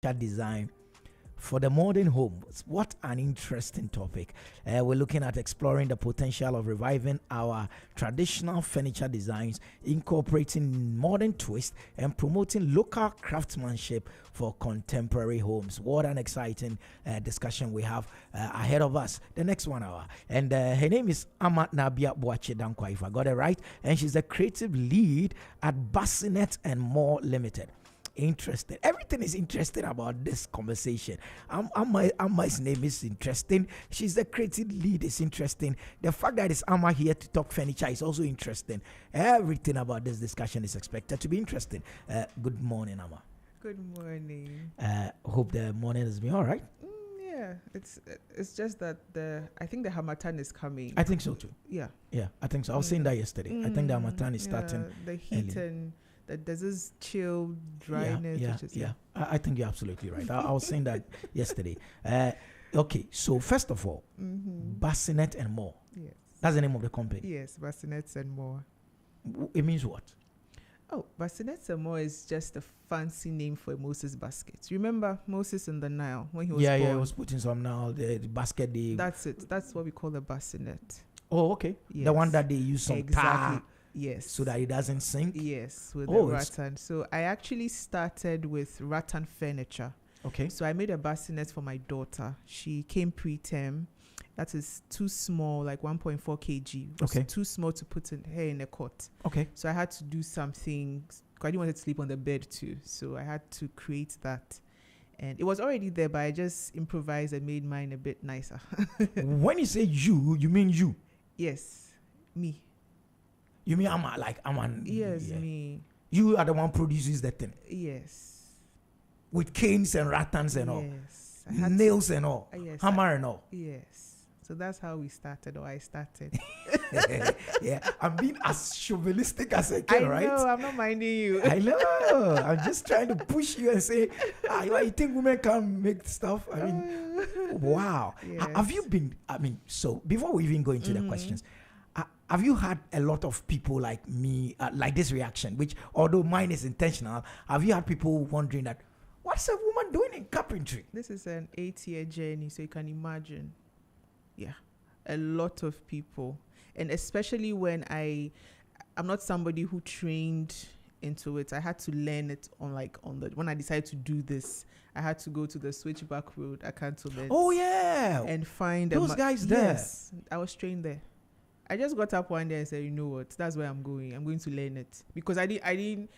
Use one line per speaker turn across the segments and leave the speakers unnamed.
design for the modern home. What an interesting topic. We're looking at exploring the potential of reviving our traditional furniture designs, incorporating modern twists, and promoting local craftsmanship for contemporary homes. What an exciting discussion we have ahead of us the next 1 hour. And her name is Ama Nabia Boache Dankwa, if I got it right. And she's the creative lead at Bassinet and More Limited. Interesting. Everything is interesting about this conversation. Ama's name is interesting. She's the creative lead is interesting. The fact that it's Ama here to talk furniture is also interesting. Everything about this discussion is expected to be interesting. Good morning, Ama.
Good morning.
Hope the morning has been all right.
Yeah, it's just that I think the Hamatan is coming.
I think so too.
Yeah,
I think so. I was saying that yesterday. I think the Hamatan is starting.
The heat
early.
and there's this chill dryness.
I think you're absolutely right. I was saying that yesterday. Okay, so first of all, Bassinet and More.
Yes.
That's the name of the company.
Yes, Bassinets and More.
It means what?
Oh, Bassinets and More is just a fancy name for a Moses basket. Remember Moses in the Nile when he was born?
Yeah, he was putting some now, the basket.
That's it. That's what we call a bassinet.
Oh, okay.
Yes.
The one that they use some tar.
Yes.
So that it doesn't sink?
Yes, with the rattan. So I actually started with rattan furniture.
Okay.
So I made a bassinet for my daughter. She came preterm. That is too small, like 1.4 kg.
Okay.
Too small to put her in a cot.
Okay.
So I had to do something. I didn't want her to sleep on the bed too. So I had to create that. And it was already there, but I just improvised and made mine a bit nicer.
When you say you mean you?
Yes, me.
You mean I'm like
Yes, yeah. Me.
You are the one produces the thing.
Yes. With
canes and rattans and all.
Yes.
Nails and all.
Yes.
Hammer and all.
Yes. So that's how we started, or I started.
Yeah, I'm being as chauvinistic as I can, right?
I know, I'm not minding you.
I know. I'm just trying to push you and say, you think women can make stuff? I mean, wow.
Yes.
Have you been, so before we even go into the questions, have you had a lot of people like me, like this reaction, which although mine is intentional, have you had people wondering that, what's a woman doing in carpentry?
This is an 8-year journey, so you can imagine. Yeah, a lot of people. And especially when I'm not somebody who trained into it. I had to learn it when I decided to do this, I had to go to the Switchback Road, Akantolet.
Oh yeah.
And find
those guys there.
Yes, I was trained there. I just got up one day and said, you know what, that's where I'm going. I'm going to learn it. Because I didn't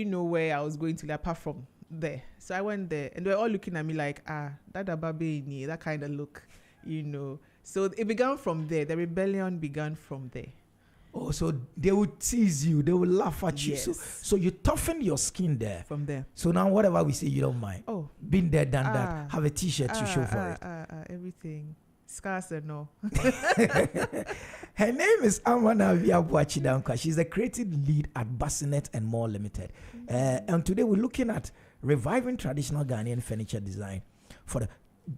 know where I was going to, apart from there. So I went there and they were all looking at me like, that baby, that kind of look, So it began from there. The rebellion began from there.
Oh, so they would tease you. They would laugh at you.
Yes.
So you toughen your skin there.
From there.
So now whatever we say, you don't mind.
Oh.
Been there, done that. Have a T-shirt to show for it.
Everything. Scars and all.
Her name is Amana Boache Dankwa. She's the creative lead at Bassinet and More Limited. And today we're looking at reviving traditional Ghanaian furniture design.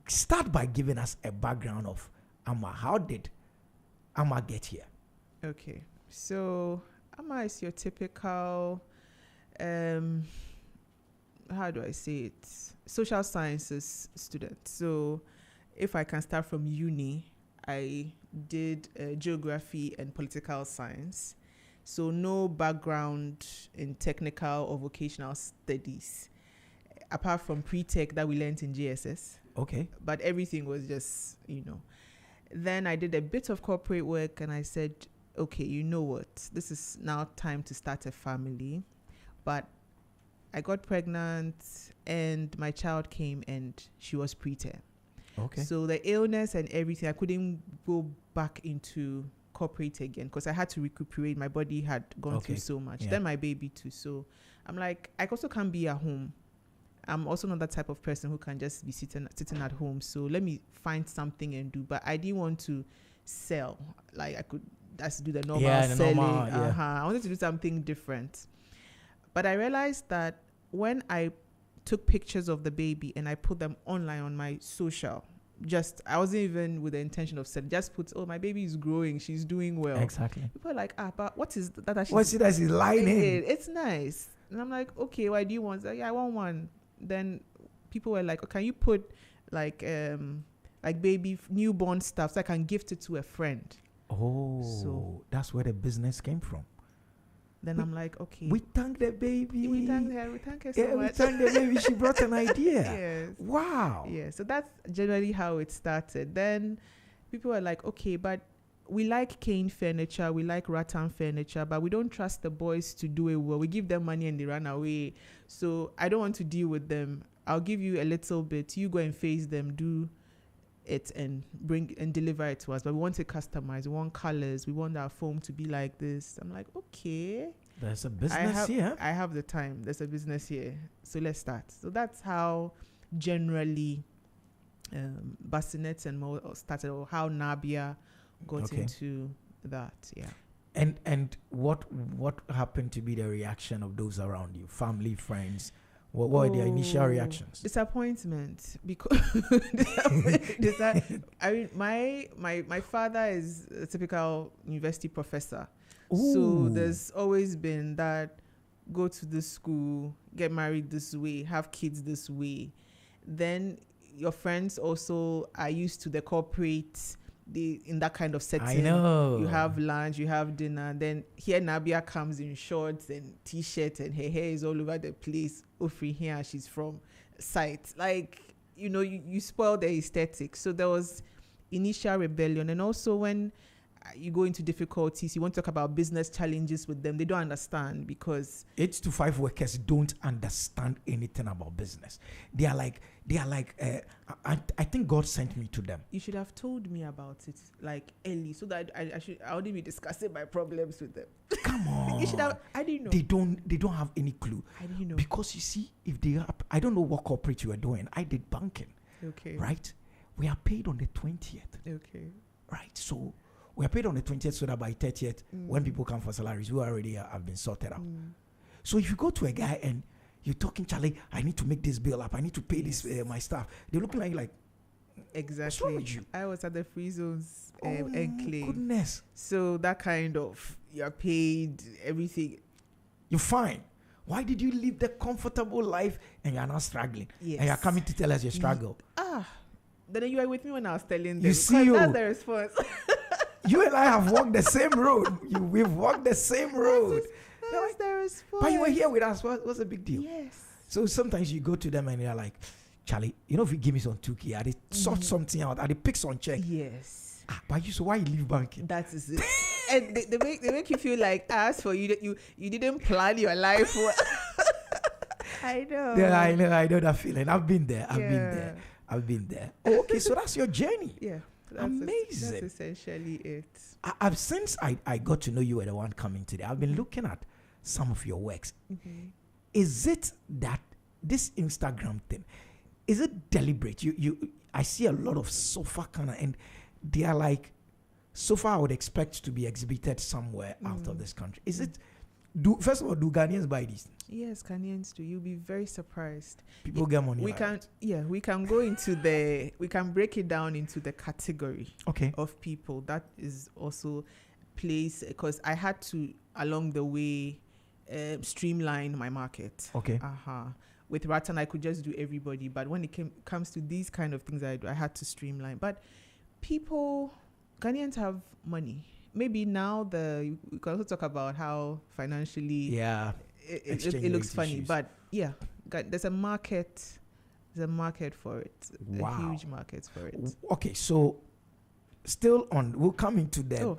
Start by giving us a background of Ama. How did Ama get here?
Okay. So Ama is your typical, how do I say it? Social sciences student. So if I can start from uni, I did geography and political science. So no background in technical or vocational studies, apart from pre-tech that we learned in GSS.
Okay.
But everything was just, Then I did a bit of corporate work and I said, okay, you know what? This is now time to start a family. But I got pregnant and my child came and she was preterm.
Okay.
So the illness and everything, I couldn't go back into corporate again because I had to recuperate. My body had gone through so much.
Yeah.
Then my baby too. So I'm like, I also can't be at home. I'm also not that type of person who can just be sitting at home. So let me find something and do. But I didn't want to sell. Like I could just do the normal selling. I wanted to do something different. But I realized that when I took pictures of the baby and I put them online on my social, I wasn't even with the intention of selling. Just put, my baby is growing. She's doing well.
Exactly.
People are like, but what is that?
What's it that she's lying in?
It's nice. And I'm like, okay, why do you want that? Yeah, I want one. Then people were like, oh, can you put like baby newborn stuff so I can gift it to a friend?
Oh,
So
that's where the business came from.
Then I'm like, okay.
We thank the baby.
We thank her. We thank her so
Yeah, we
much.
thank the baby. She brought an idea.
Yes.
Wow.
Yeah. So that's generally how it started. Then people were like, okay, but we like cane furniture, we like rattan furniture, but we don't trust the boys to do it well. We give them money and they run away. So I don't want to deal with them. I'll give you a little bit. You go and face them, do it and bring and deliver it to us. But we want it customized. We want colors. We want our foam to be like this. I'm like, okay.
There's a business here.
I have the time. There's a business here. So let's start. So that's how generally Bassinets and more started, or how Nabia got into that. Yeah.
And what happened to be the reaction of those around you, family, friends? What were their initial reactions?
Disappointment, because I mean, my father is a typical university professor.
Ooh.
So there's always been that: go to this school, get married this way, have kids this way. Then your friends also are used to the corporate, in that kind of setting.
I know.
You have lunch, you have dinner. Then here Nabia comes in shorts and t-shirts, and her hair is all over the place. Ofri here, she's from site. Like, you spoil the aesthetic. So there was initial rebellion. And also when you go into difficulties, you want to talk about business challenges with them, they don't understand, because
8 to 5 workers don't understand anything about business. They are like I think God sent me to them.
you should have told me about it like early, so that I wouldn't be discussing my problems with them.
Come on.
You should have. I didn't know.
They don't have any clue.
I didn't know.
Because you see, if they are, I don't know what corporate you were doing. I did banking.
Okay.
Right? We are paid on the 20th.
Okay.
Right? So we are paid on the 20th, so that by 30th, when people come for salaries, we already have been sorted out. So if you go to a guy and you're talking, Charlie, I need to make this bill up, I need to pay this my staff, they're looking at you like,
exactly.
what's wrong with you?
I was at the free zones
Oh,
enclave.
goodness.
So that kind of, you're paid, everything.
You're fine. Why did you live the comfortable life and you're not struggling?
Yes.
And you're coming to tell us your struggle.
Then you were with me when I was telling them.
You see,
that's the response.
You and I have walked the same road. We've walked the same road.
That's the response.
But you were here with us. What's the big deal?
Yes.
So sometimes you go to them and they're like, Charlie, if you give me some 2K, I did sort something out. I did pick some check.
Yes.
But so why you leave banking?
That is it. And they make you feel like, as for you, that you didn't plan your life. I know.
Yeah, I know that feeling. I've been there. I've been there. Oh, okay, so that's your journey.
Yeah.
Amazing.
That's essentially it.
I've since I got to know you were the one coming today, I've been looking at some of your works. Is it that this Instagram thing, is it deliberate? I see a lot of sofa kind of, and they are like sofa I would expect to be exhibited somewhere out of this country. Is it? First of all, do Ghanaians buy these things?
Yes, Ghanaians do. You'll be very surprised.
People get money.
We can go into we can break it down into the category of people. That is also place, because I had to along the way streamline my market.
Okay.
With Rattan, I could just do everybody, but when it comes to these kind of things, I had to streamline. But Ghanaians have money. Maybe now we can also talk about how financially it looks funny,
issues.
but there's a market. There's a market for it.
Wow.
A huge market for it.
Okay, so still on, we'll come into the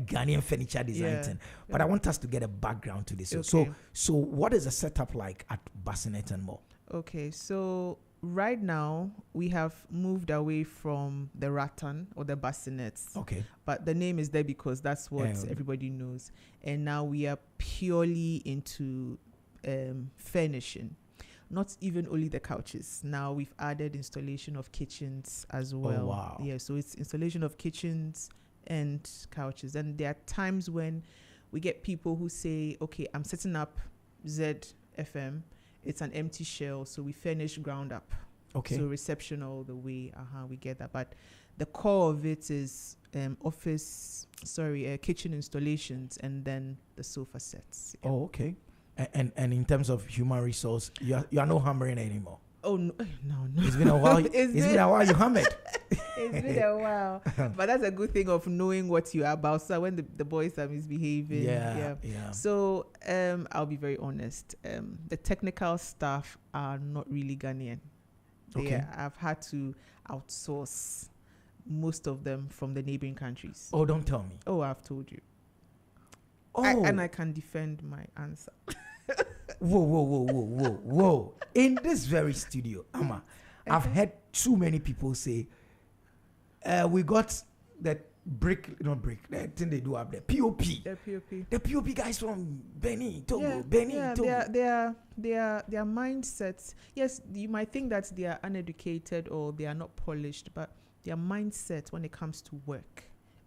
Ghanaian furniture design thing, but I want us to get a background to this.
Okay.
So what is the setup like at Bassinet and More?
Okay, so right now we have moved away from the rattan or the bassinets.
Okay.
But the name is there because that's what everybody knows. And now we are purely into furnishing. Not even only the couches. Now we've added installation of kitchens as well.
Oh, wow.
Yeah, so it's installation of kitchens and couches. And there are times when we get people who say, okay, I'm setting up ZFM. It's an empty shell, so we furnish ground up.
Okay.
So reception all the way, we get that. But the core of it is kitchen installations and then the sofa sets. Yeah.
Oh, okay. And in terms of human resource, you are no hammering anymore.
Oh no, no.
It's been a while. It's been a while, you hammered.
It's been a while, but that's a good thing of knowing what you're about. So when the boys are misbehaving,
Yeah.
So I'll be very honest. The technical staff are not really Ghanaian.
Okay.
I've had to outsource most of them from the neighboring countries.
Oh, don't tell me.
Oh, I've told you.
Oh,
And I can defend my answer.
Whoa. In this very studio, Amma, I've heard too many people say, we got that the thing they do up there, POP. The POP guys from Benin, Togo.
Their mindsets. Yes, you might think that they are uneducated or they are not polished, but their mindset when it comes to work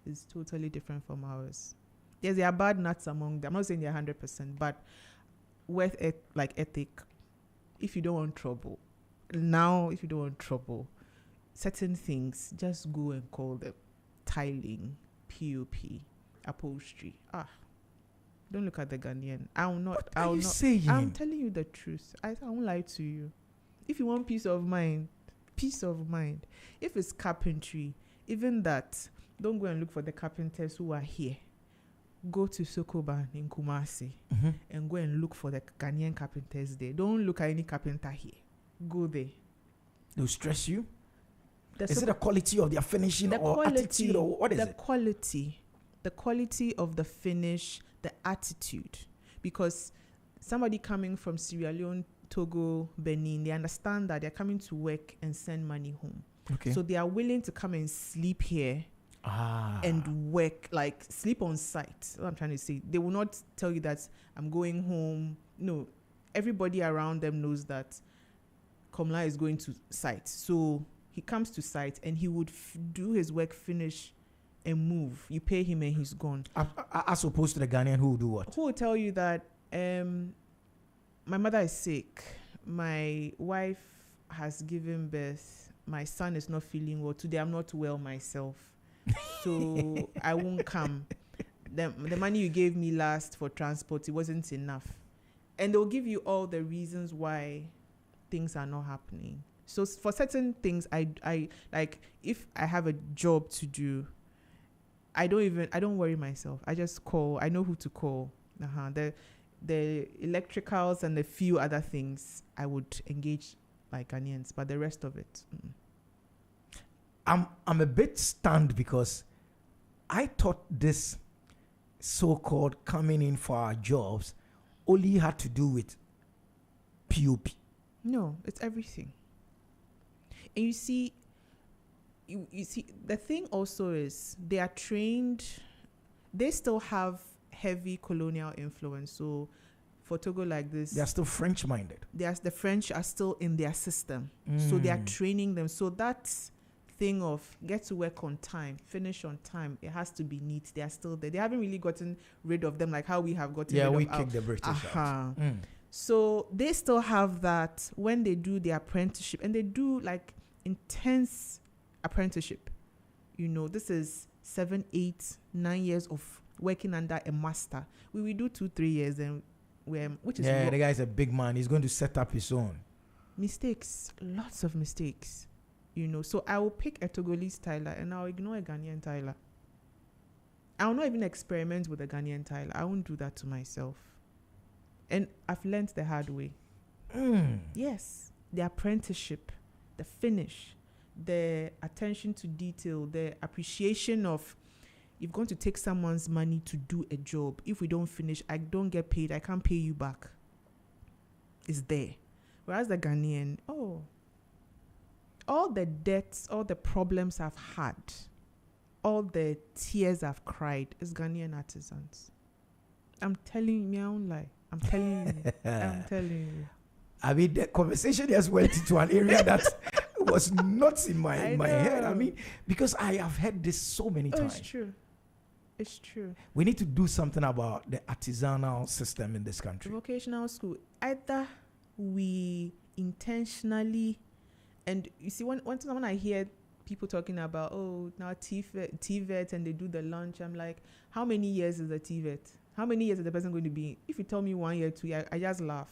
is totally different from ours. Yes, there are bad nuts among them. I'm not saying they're 100%, but ethic. If you don't want trouble, certain things, just go and call them tiling, POP, upholstery. Don't look at the Ghanaian.
What are you saying?
I'm telling you the truth. I won't lie to you. If you want peace of mind. If it's carpentry, even that, don't go and look for the carpenters who are here. Go to Sokoban in Kumasi and go and look for the Ghanaian carpenters there. Don't look at any carpenter here. Go there.
They'll stress you? Is it the quality of their finishing or attitude, or what is it?
The quality of the finish, the attitude. Because somebody coming from Sierra Leone, Togo, Benin, they understand that they're coming to work and send money home.
Okay.
So they are willing to come and sleep here and work, like sleep on site. What I'm trying to say, they will not tell you that I'm going home. No, everybody around them knows that Komla is going to site. So he comes to site and he would do his work, finish and move. You pay him and he's gone.
As opposed to the Ghanaian who will do what?
Who will tell you that my mother is sick, my wife has given birth, my son is not feeling well, today I'm not well myself, so I won't come. The money you gave me last for transport, it wasn't enough. And they'll give you all the reasons why things are not happening. So for certain things, I like, if I have a job to do, I don't worry myself. I just call. I know who to call. The electricals and a few other things I would engage like Ghanaians, but the rest of it.
I'm a bit stunned because I thought this so-called coming in for our jobs only had to do with POP.
No, it's everything. And you see, the thing also is they are trained, they still have heavy colonial influence. So for Togo like this,
they are still French minded.
The French are still in their system. So they are training them. So that thing of get to work on time, finish on time, it has to be neat. They are still there. They haven't really gotten rid of them like how we have gotten rid of.
Yeah, we kicked the British out.
So they still have that when they do their apprenticeship, and they do like intense apprenticeship. You know, this is 7, 8, 9 years of working under a master. We will do 2-3 years, and which is
the guy's a big man. He's going to set up his own.
Mistakes, lots of mistakes. You know, so I will pick a Togolese tiler and I'll ignore a Ghanaian tiler. I will not even experiment with a Ghanaian tiler. I won't do that to myself. And I've learned the hard way. Yes, the apprenticeship, the finish, the attention to detail, the appreciation of, you're going to take someone's money to do a job. If we don't finish, I don't get paid. I can't pay you back. It's there. Whereas the Ghanaian, all the debts, all the problems I've had, all the tears I've cried is Ghanaian artisans. I'm telling you, I won't lie. I'm telling you.
I mean, the conversation just went into an area that was not in my head. I mean, because I have heard this so many times.
It's true.
We need to do something about the artisanal system in this country.
The vocational school. Either we intentionally, and you see, when I hear people talking about, now TVET and they do the lunch, I'm like, how many years is the TVET? How many years is the person going to be? If you tell me 1 year, 2 years, I just laugh.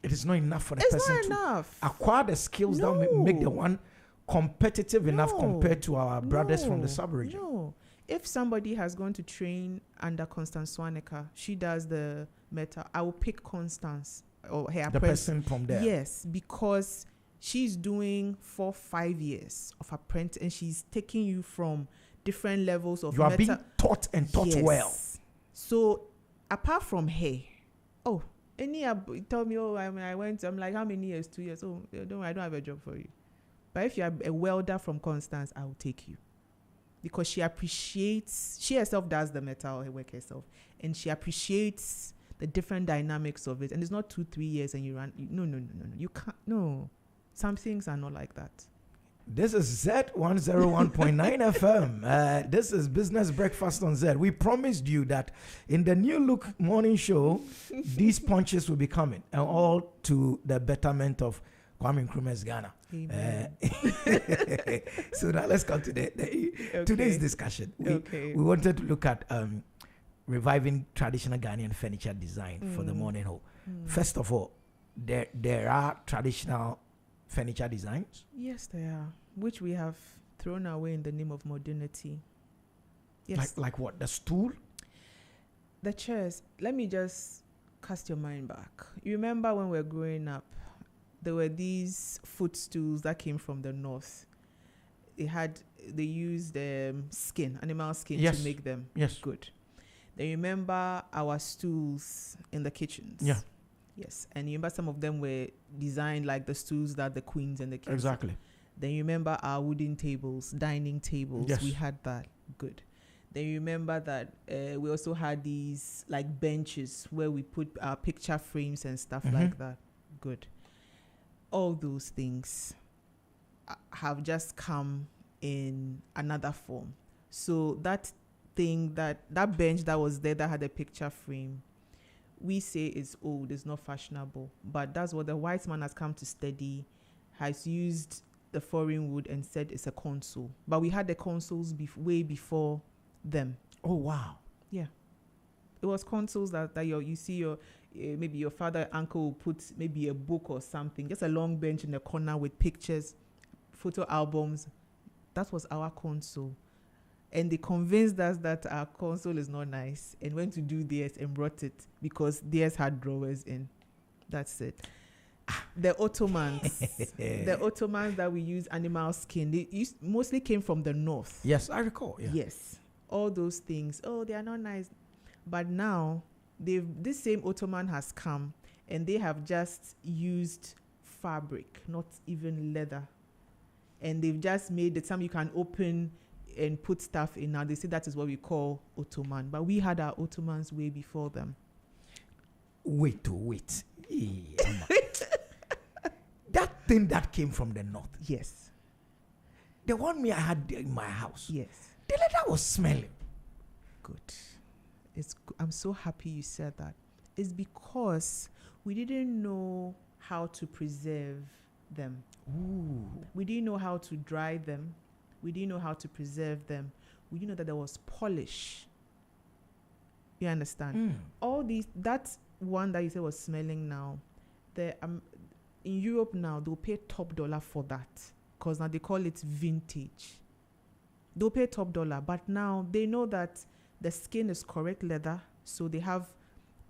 It is not enough for the
It's
person
not
to
enough.
acquire the skills that make the one competitive enough
No.
compared to our brothers from the
No.
sub-region.
No. If somebody has gone to train under Constance Swaneker, she does the metal, I will pick Constance or her
The person from there.
Yes, because she's doing 4-5 years of apprentice, and she's taking you from different levels of
You are
metal.
being taught and taught
Yes.
well.
So apart from her, tell me, I went, I'm like, how many years? 2 years. Oh, I don't have a job for you. But if you're a welder from Constance, I will take you. Because she herself does the metal work herself, and she appreciates the different dynamics of it. And it's not 2-3 years and you run. No. You can't. No. Some things are not like that.
This is Z101.9 FM. This is Business Breakfast on Z. We promised you that in the New Look morning show, these punches will be coming, and all to the betterment of Kwame Nkrumah's Ghana. So now let's come to today's discussion. We wanted to look at reviving traditional Ghanaian furniture design for the morning home. First of all, there are traditional furniture designs.
Yes, there are, which we have thrown away in the name of modernity. Yes.
Like what? The stool?
The chairs. Let me just cast your mind back. You remember when we were growing up, there were these footstools that came from the north. They used animal skin to make them.
Yes.
Good. Then you remember our stools in the kitchens.
Yeah.
Yes. And you remember some of them were designed like the stools that the queens and the kings.
Exactly.
Then you remember our wooden tables, dining tables.
Yes.
We had that. Good. Then you remember that we also had these like benches where we put our picture frames and stuff like that. Good. All those things have just come in another form. So that thing, that bench that was there that had a picture frame, we say it's old, it's not fashionable. But that's what the white man has come to study, has used the foreign wood and said it's a console. But we had the consoles way before them.
Oh, wow.
Yeah. It was consoles that you see your maybe your father, uncle will put maybe a book or something, just a long bench in the corner with pictures, photo albums. That was our console. And they convinced us that our console is not nice and went to do theirs and brought it because theirs had drawers in. That's it. The Ottomans, that we use animal skin, they mostly came from the north.
Yes, I recall. Yeah.
Yes. All those things. Oh, they are not nice. But now, this same Ottoman has come and they have just used fabric, not even leather. And they've just made the time you can open and put stuff in. Now they say that is what we call Ottoman. But we had our Ottomans way before them.
Wait. That thing that came from the north.
Yes.
The one I had in my house.
Yes.
The leather was smelling.
Good. I'm so happy you said that. It's because we didn't know how to preserve them.
Ooh.
We didn't know how to dry them. We didn't know how to preserve them. We didn't know that there was polish. You understand? All these, that one that you said was smelling now, in Europe now, they'll pay top dollar for that because now they call it vintage. They'll pay top dollar, but now they know that the skin is correct leather, so they have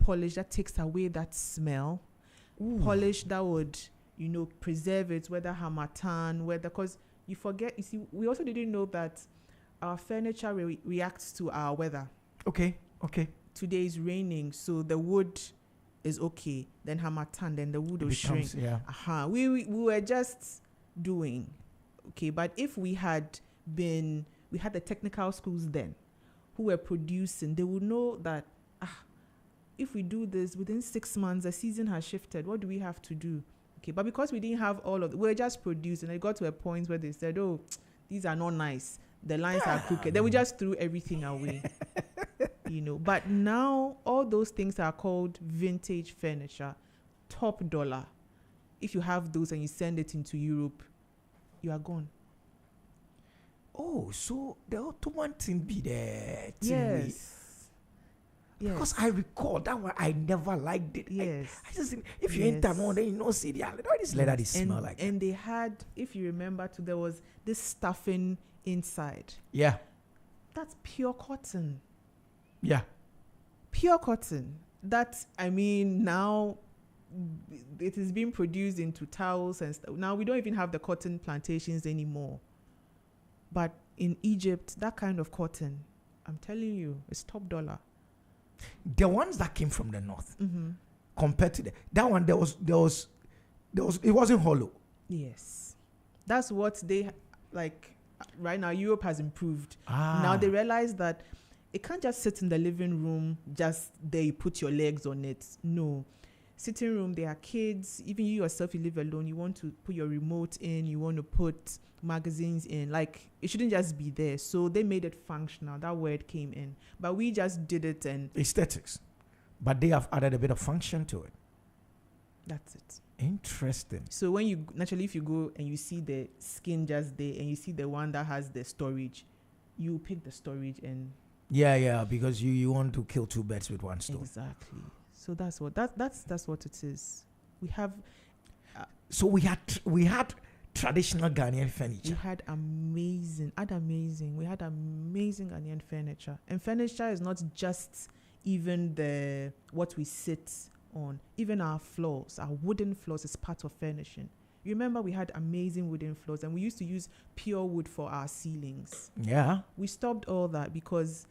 polish that takes away that smell. Ooh. Polish that would, preserve it, whether harmattan, because you see, we also didn't know that our furniture reacts to our weather.
Okay.
Today is raining, so the wood is okay. Then harmattan, then the wood will shrink.
Yeah.
We were just doing, okay. But if we had the technical schools then, who were producing, they would know that if we do this within 6 months, the season has shifted. What do we have to do? Okay, but because we didn't have all of it, we were just producing. It got to a point where they said, "Oh, these are not nice. The lines are crooked." Then we just threw everything away. But now all those things are called vintage furniture, top dollar. If you have those and you send it into Europe, you are gone.
Oh, so the Ottoman thing be there.
Yes. Yes.
Because I recall that one, I never liked it.
Yes.
I just think if you enter more, then you know, see the this leather, they smell like.
And they had, if you remember, too, there was this stuffing inside.
Yeah.
That's pure cotton.
Yeah.
Pure cotton. That, I mean, now it is being produced into towels and stuff. Now we don't even have the cotton plantations anymore. But in Egypt, that kind of cotton, I'm telling you, it's top dollar.
The ones that came from the north,
Mm-hmm.
compared to that one, there was, it wasn't hollow.
Yes. That's what they, like, right now, Europe has improved.
Ah.
Now they realize that it can't just sit in the living room, just there, you put your legs on it. No. Sitting room, there are kids. Even you yourself, you live alone. You want to put your remote in. You want to put magazines in. Like, it shouldn't just be there. So they made it functional. That word came in. But we just did it and...
Aesthetics. But they have added a bit of function to it.
That's it.
Interesting.
So when you... Naturally, if you go and you see the skin just there and you see the one that has the storage, you pick the storage and...
Yeah, because you want to kill two birds with one stone.
Exactly. So that's what that's what it is. We have.
So we had traditional Ghanaian furniture.
We had amazing. We had amazing Ghanaian furniture, and furniture is not just even the what we sit on. Even our floors, our wooden floors, is part of furnishing. You remember we had amazing wooden floors, and we used to use pure wood for our ceilings.
Yeah.
We stopped all that because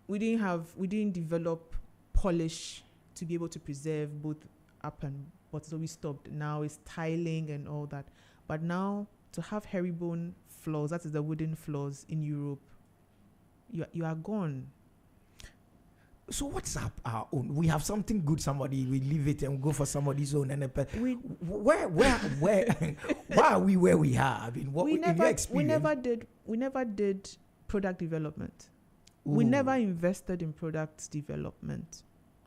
we didn't develop polish to be able to preserve both up and bottom. So we stopped. Now it's tiling and all that. But now to have herringbone floors, that is the wooden floors in Europe, you are gone.
So what's up our own? We have something good. Somebody, we leave it and we go for somebody's own. And where why are we where we are? I mean, what in your experience?
We never did product development.
Ooh.
We never invested in product development.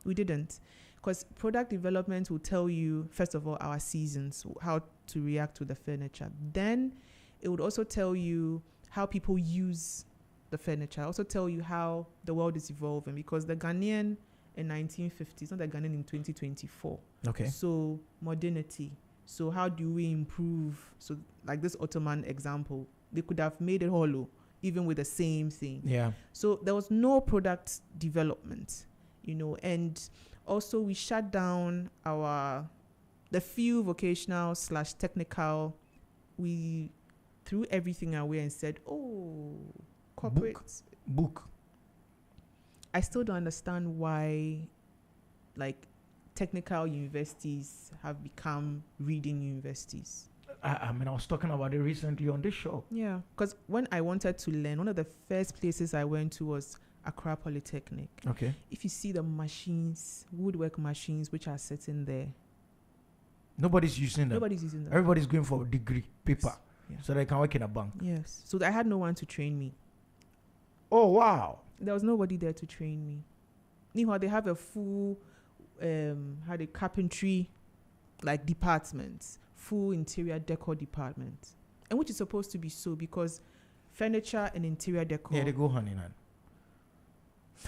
We didn't, because product development will tell you, first of all, our seasons, how to react to the furniture. Then it would also tell you how people use the furniture. Also tell you how the world is evolving, because the Ghanaian in 1950s, not the Ghanaian in 2024.
Okay.
So modernity. So how do we improve? So like this Ottoman example, they could have made it hollow, even with the same thing.
Yeah. So
there was no product development. And also we shut down the few vocational / technical. We threw everything away and said, corporate
book.
I still don't understand why, like, technical universities have become reading universities.
I was talking about it recently on this show.
Yeah, because when I wanted to learn, one of the first places I went to was Accra Polytechnic.
Okay.
If you see the machines, woodwork machines, which are sitting there,
nobody's using them. Everybody's going for a degree, paper, so they can work in a bank.
Yes. So I had no one to train me.
Oh, wow.
There was nobody there to train me. Meanwhile, they have a full, had a carpentry, like, department, full interior decor department, and which is supposed to be so, because furniture and interior decor.
Yeah, they go hand in hand.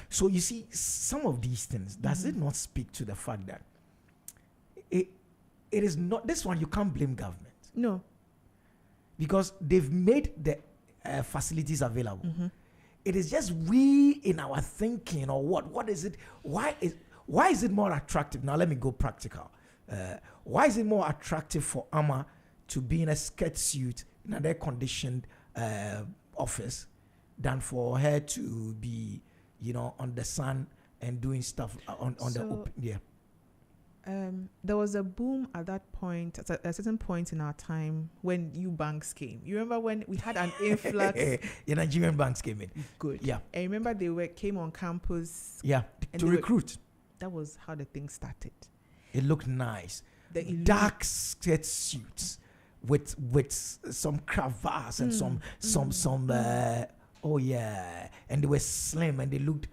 So you see, some of these things, does it not speak to the fact that it is not, this one you can't blame government.
No.
Because they've made the facilities available. Mm-hmm. It is just we in our thinking, or what is it? Why is it more attractive? Now let me go practical. Why is it more attractive for Amma to be in a skirt suit in an air-conditioned office than for her to be, on the sun and doing stuff on the open? Yeah.
There was a boom at that point, at a certain point in our time, when new banks came. You remember when we had an influx?
The Nigerian banks came in.
Good.
Yeah.
I remember came on campus.
Yeah, to recruit.
That was how the thing started.
It looked nice. Dark skirt suits with some cravats and some and they were slim and they looked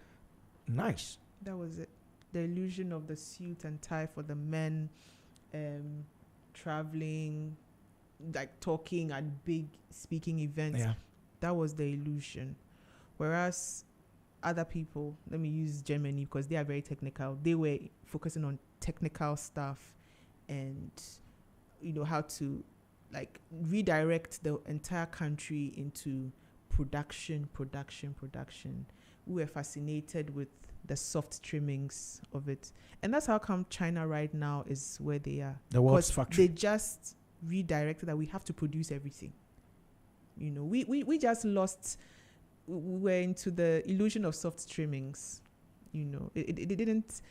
nice.
That was it. The illusion of the suit and tie for the men, traveling, like talking at big speaking events.
Yeah.
That was the illusion. Whereas other people, let me use Germany because they are very technical. They were focusing on technical stuff and, how to like redirect the entire country into production. We were fascinated with the soft trimmings of it. And that's how come China right now is where they are.
The world's factory.
They just redirected that we have to produce everything. We just lost, we were into the illusion of soft trimmings. It didn't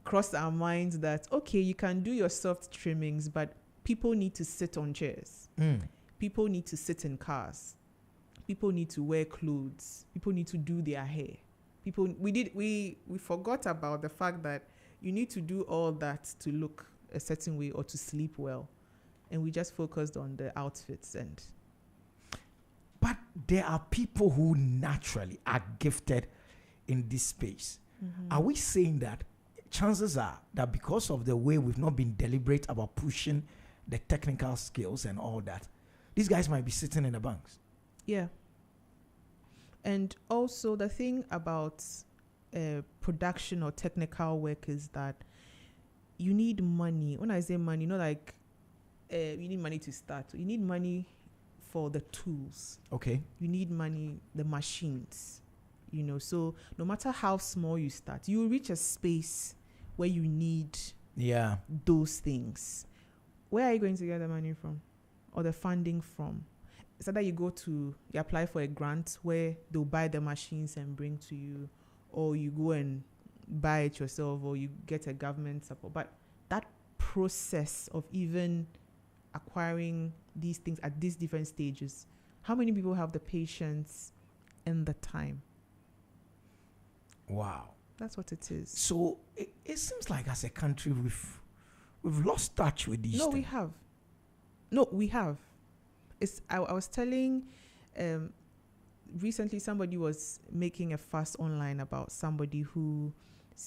cross our minds that, okay, you can do your soft trimmings, but people need to sit on chairs. People need to sit in cars. People need to wear clothes. People need to do their hair. We forgot about the fact that you need to do all that to look a certain way or to sleep well. And we just focused on the outfits.
But there are people who naturally are gifted in this space. Are we saying that chances are that because of the way we've not been deliberate about pushing the technical skills and all that, these guys might be sitting in the banks?
Yeah. And also the thing about production or technical work is that you need money. When I say money, not like you need money to start. You need money for the tools.
Okay.
You need money, the machines. So no matter how small you start, you will reach a space where you need those things. Where are you going to get the money from or the funding from? It's either you apply for a grant where they'll buy the machines and bring to you, or you go and buy it yourself, or you get a government support. But that process of even acquiring these things at these different stages, how many people have the patience and the time?
Wow.
That's what it is.
So it seems like as a country we've lost touch with these things.
We have. I was telling recently somebody was making a fuss online about somebody who,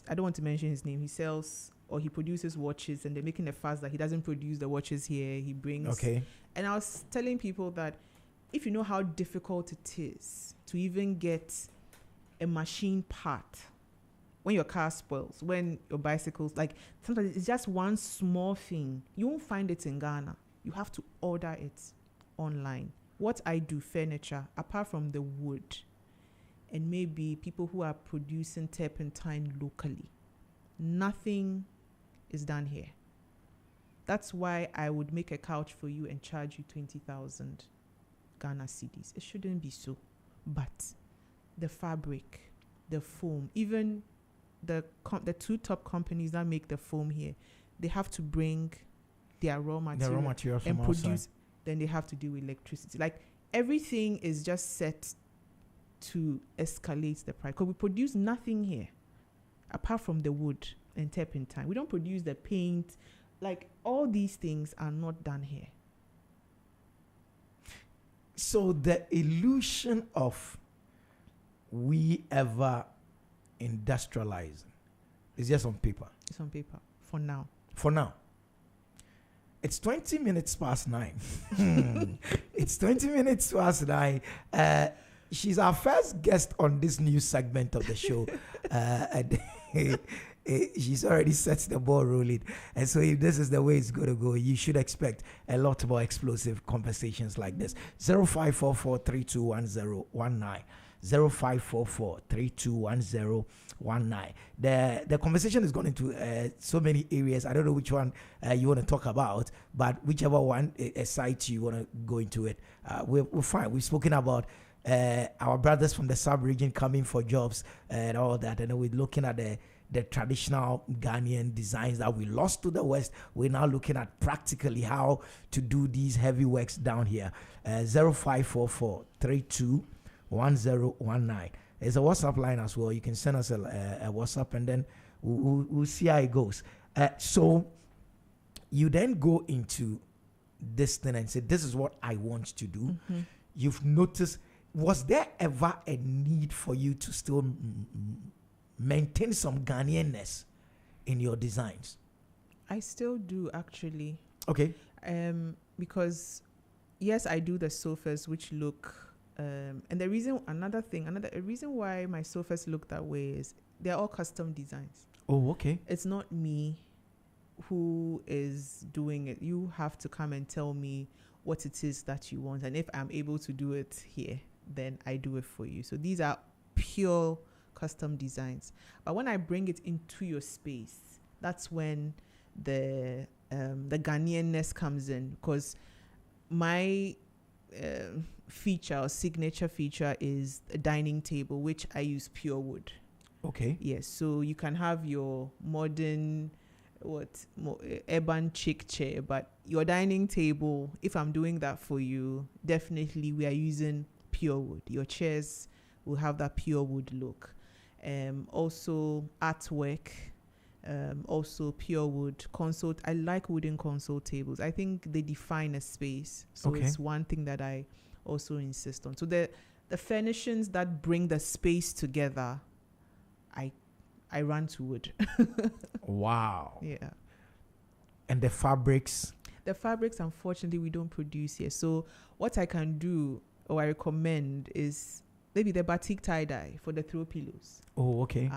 I don't want to mention his name, he sells or he produces watches, and they're making a fuss that he doesn't produce the watches here, he brings.
Okay.
And I was telling people that if you know how difficult it is to even get a machine part, when your car spoils, when your bicycles, like sometimes it's just one small thing. You won't find it in Ghana. You have to order it online. What I do, furniture, apart from the wood, and maybe people who are producing turpentine locally, nothing is done here. That's why I would make a couch for you and charge you 20,000 Ghana cedis. It shouldn't be so. But the fabric, the foam, even the two top companies that make the foam here, they have to bring their raw material and produce. Outside. Then they have to do electricity. Like everything is just set to escalate the price. Because we produce nothing here apart from the wood and turpentine. We don't produce the paint. Like all these things are not done here.
So the illusion of we ever industrializing is just on paper.
It's on paper for now.
For now. It's 20 minutes past 9. It's 20 minutes past 9. She's our first guest on this new segment of the show. And she's already set the ball rolling. And so if this is the way it's going to go, you should expect a lot more explosive conversations like this. 0544-321019. 0544-321019. The conversation is going into so many areas. I don't know which one you want to talk about, but whichever one excites you want to go into it. We're fine. We've spoken about our brothers from the sub-region coming for jobs and all that, and then we're looking at the traditional Ghanaian designs that we lost to the West. We're now looking at practically how to do these heavy works down here. 0544-321019. There's a WhatsApp line as well. You can send us a WhatsApp, and then we'll see how it goes. So you then go into this thing and say, this is what I want to do. Mm-hmm. You've noticed, was there ever a need for you to still maintain some Ghanaianness in your designs?
I still do, actually.
Okay.
Because yes, I do the sofas which look And the reason, a reason why my sofas look that way is they're all custom designs.
Oh, okay.
It's not me who is doing it. You have to come and tell me what it is that you want. And if I'm able to do it here, then I do it for you. So these are pure custom designs. But when I bring it into your space, that's when the Ghanaianness comes in, because my feature or signature feature is a dining table, which I use pure wood.
Okay.
Yes, so you can have your modern urban chic chair, but your dining table, if I'm doing that for you, definitely we are using pure wood. Your chairs will have that pure wood look. Also artwork, also pure wood console. I like wooden console tables. I think they define a space. So it's one thing that I also insist on. So the furnishings that bring the space together, I run to wood.
Wow.
Yeah.
And the fabrics?
The fabrics, unfortunately, we don't produce here. So what I can do, or I recommend, is maybe the batik tie-dye for the throw pillows.
Oh, okay.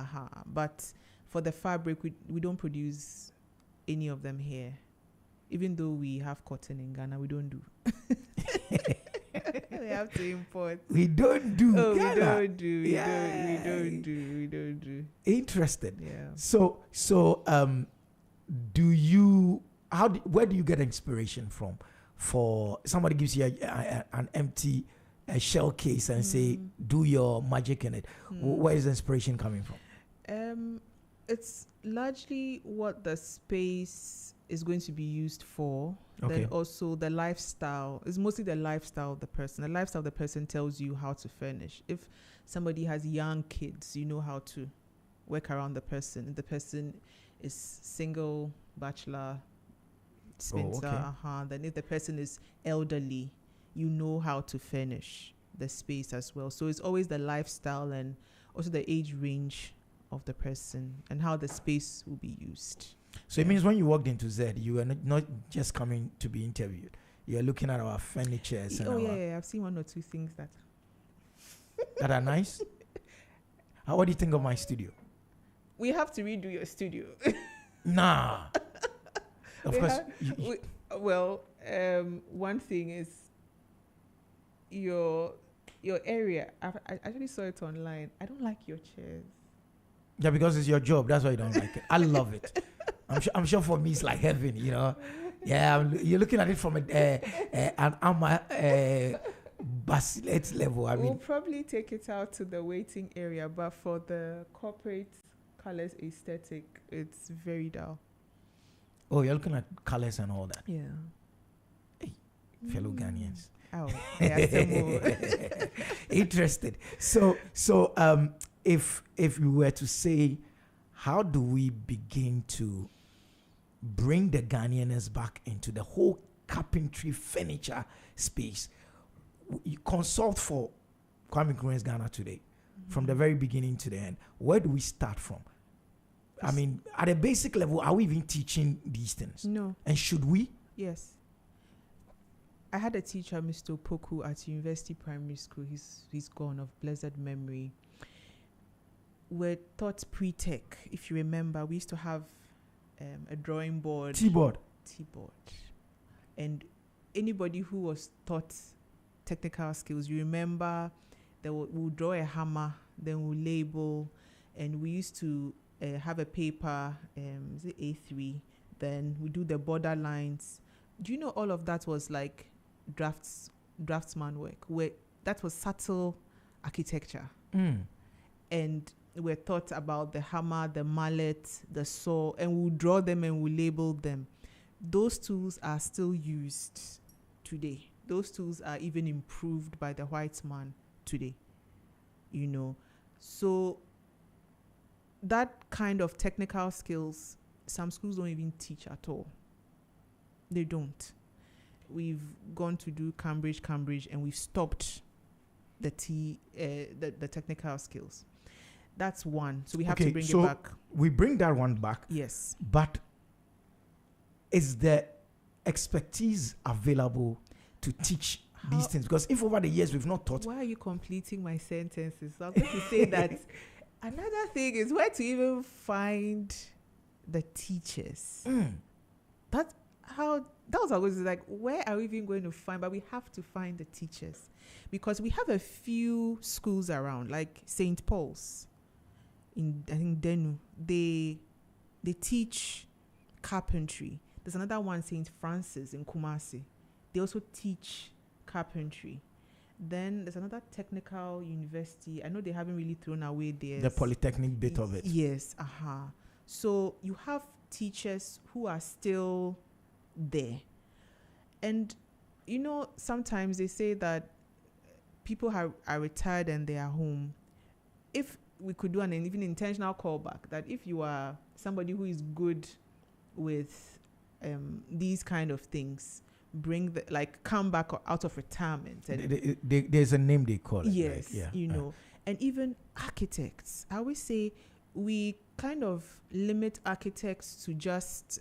But for the fabric, we don't produce any of them here. Even though we have cotton in Ghana, we don't do. We have to import.
We don't do.
Oh,
Ghana.
we don't do. We don't do.
Interested.
Yeah.
So, where do you get inspiration from? For somebody gives you an empty shell case and say, do your magic in it. Where is the inspiration coming from?
It's largely what the space is going to be used for.
Okay.
Then also the lifestyle. It's mostly the lifestyle of the person. The lifestyle of the person tells you how to furnish. If somebody has young kids, you know how to work around the person. If the person is single, bachelor, spinster, then if the person is elderly, you know how to furnish the space as well. So it's always the lifestyle and also the age range of the person and how the space will be used.
So it means when you walked into Z, you were not just coming to be interviewed. You are looking at our furniture.
Yeah. I've seen one or two things
that are nice. What do you think of my studio?
We have to redo your studio.
Nah. Of course.
One thing is your area. I actually saw it online. I don't like your chairs.
Yeah, because it's your job. That's why you don't like it. I love it. I'm sure for me it's like heaven, you know. Yeah, you're looking at it from an basilisk level.
We'll probably take it out to the waiting area, but for the corporate colors aesthetic, it's very dull.
Oh, you're looking at colors and all that.
Yeah.
Hey, fellow Ghanaians.
Oh, yeah.
Interested. So, if we were to say, how do we begin to bring the Ghanaians back into the whole carpentry furniture space? You consult for Kwame Nkrumah's Ghana today, from the very beginning to the end. Where do we start from? I mean, at a basic level, are we even teaching these things?
No.
And should we?
Yes. I had a teacher, Mr. Poku, at University Primary School. He's gone, of blessed memory. We're taught pre-tech. If you remember, we used to have a drawing board.
T-board.
And anybody who was taught technical skills, you remember that we'll draw a hammer, then we'll label, and we used to have a paper, is it A3? Then we do the border lines. Do you know all of that was like draftsman work? Where that was subtle architecture. And we're taught about the hammer, the mallet, the saw, and we'll draw them and we'll label them. Those tools are still used today. Those tools are even improved by the white man today, you know. So that kind of technical skills, some schools don't even teach at all. They don't. We've gone to do Cambridge, and we've stopped the technical skills. That's one. So we have to bring it back.
We bring that one back.
Yes.
But is the expertise available to teach these things? Because if over the years we've not taught.
Why are you completing my sentences? So I'm going to say that another thing is where to even find the teachers. That's how, that was always like, where are we even going to find? But we have to find the teachers, because we have a few schools around, like St. Paul's in, I think, Denu. They teach carpentry. There's another one, St. Francis in Kumasi. They also teach carpentry. Then there's another technical university. I know they haven't really thrown away the
polytechnic bit of it.
Yes, So you have teachers who are still there. And, you know, sometimes they say that people are retired and they are home. If we could do an even intentional callback, that if you are somebody who is good with these kind of things, come back out of retirement. And
there's a name they call it.
Yes,
right? Yeah.
you know. And even architects, I always say we kind of limit architects to just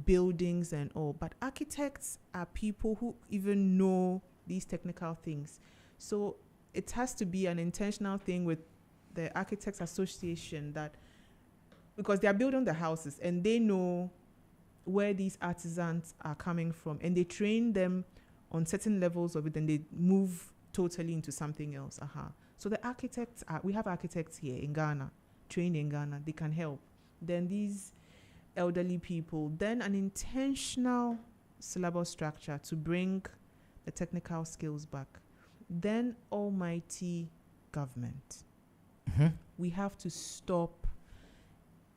buildings and all, but architects are people who even know these technical things. So it has to be an intentional thing with the Architects Association, that because they are building the houses and they know where these artisans are coming from, and they train them on certain levels of it, and they move totally into something else. So the architects we have architects here in Ghana, trained in Ghana, they can help. Then these elderly people, then an intentional syllabus structure to bring the technical skills back. Then almighty government. We have to stop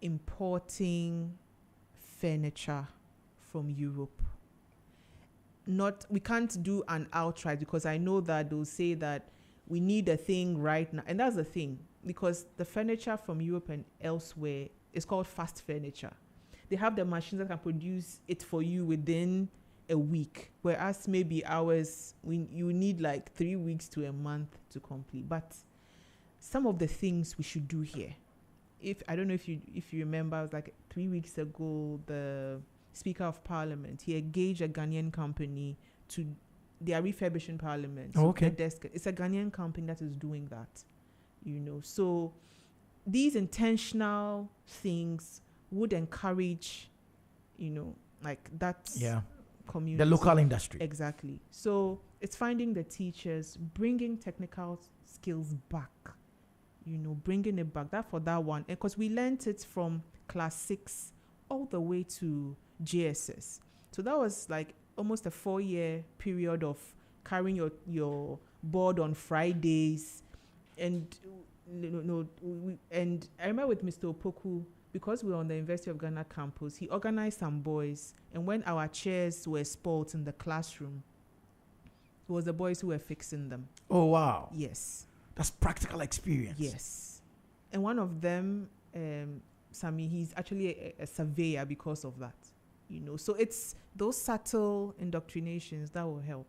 importing furniture from Europe. We can't do an outright, because I know that they'll say that we need a thing right now. And that's the thing, because the furniture from Europe and elsewhere is called fast furniture. They have the machines that can produce it for you within a week, whereas maybe ours, you need like 3 weeks to a month to complete. But some of the things we should do here, I don't know if you remember, it was like 3 weeks ago, the Speaker of Parliament, he engaged a Ghanaian company they are refurbishing Parliament. So
okay.
It's a Ghanaian company that is doing that, you know. So these intentional things would encourage, you know, like that community.
The local industry.
Exactly. So it's finding the teachers, bringing technical skills back, you know, bringing it back. That for that one. Because we learned it from class 6 all the way to JSS. So that was like almost a 4-year period of carrying your board on Fridays. And and I remember with Mr. Opoku, because we were on the University of Ghana campus, he organized some boys. And when our chairs were spoiled in the classroom, it was the boys who were fixing them.
Oh, wow.
Yes.
That's practical experience.
Yes. And one of them, Sami, he's actually a surveyor because of that. You know, so it's those subtle indoctrinations that will help.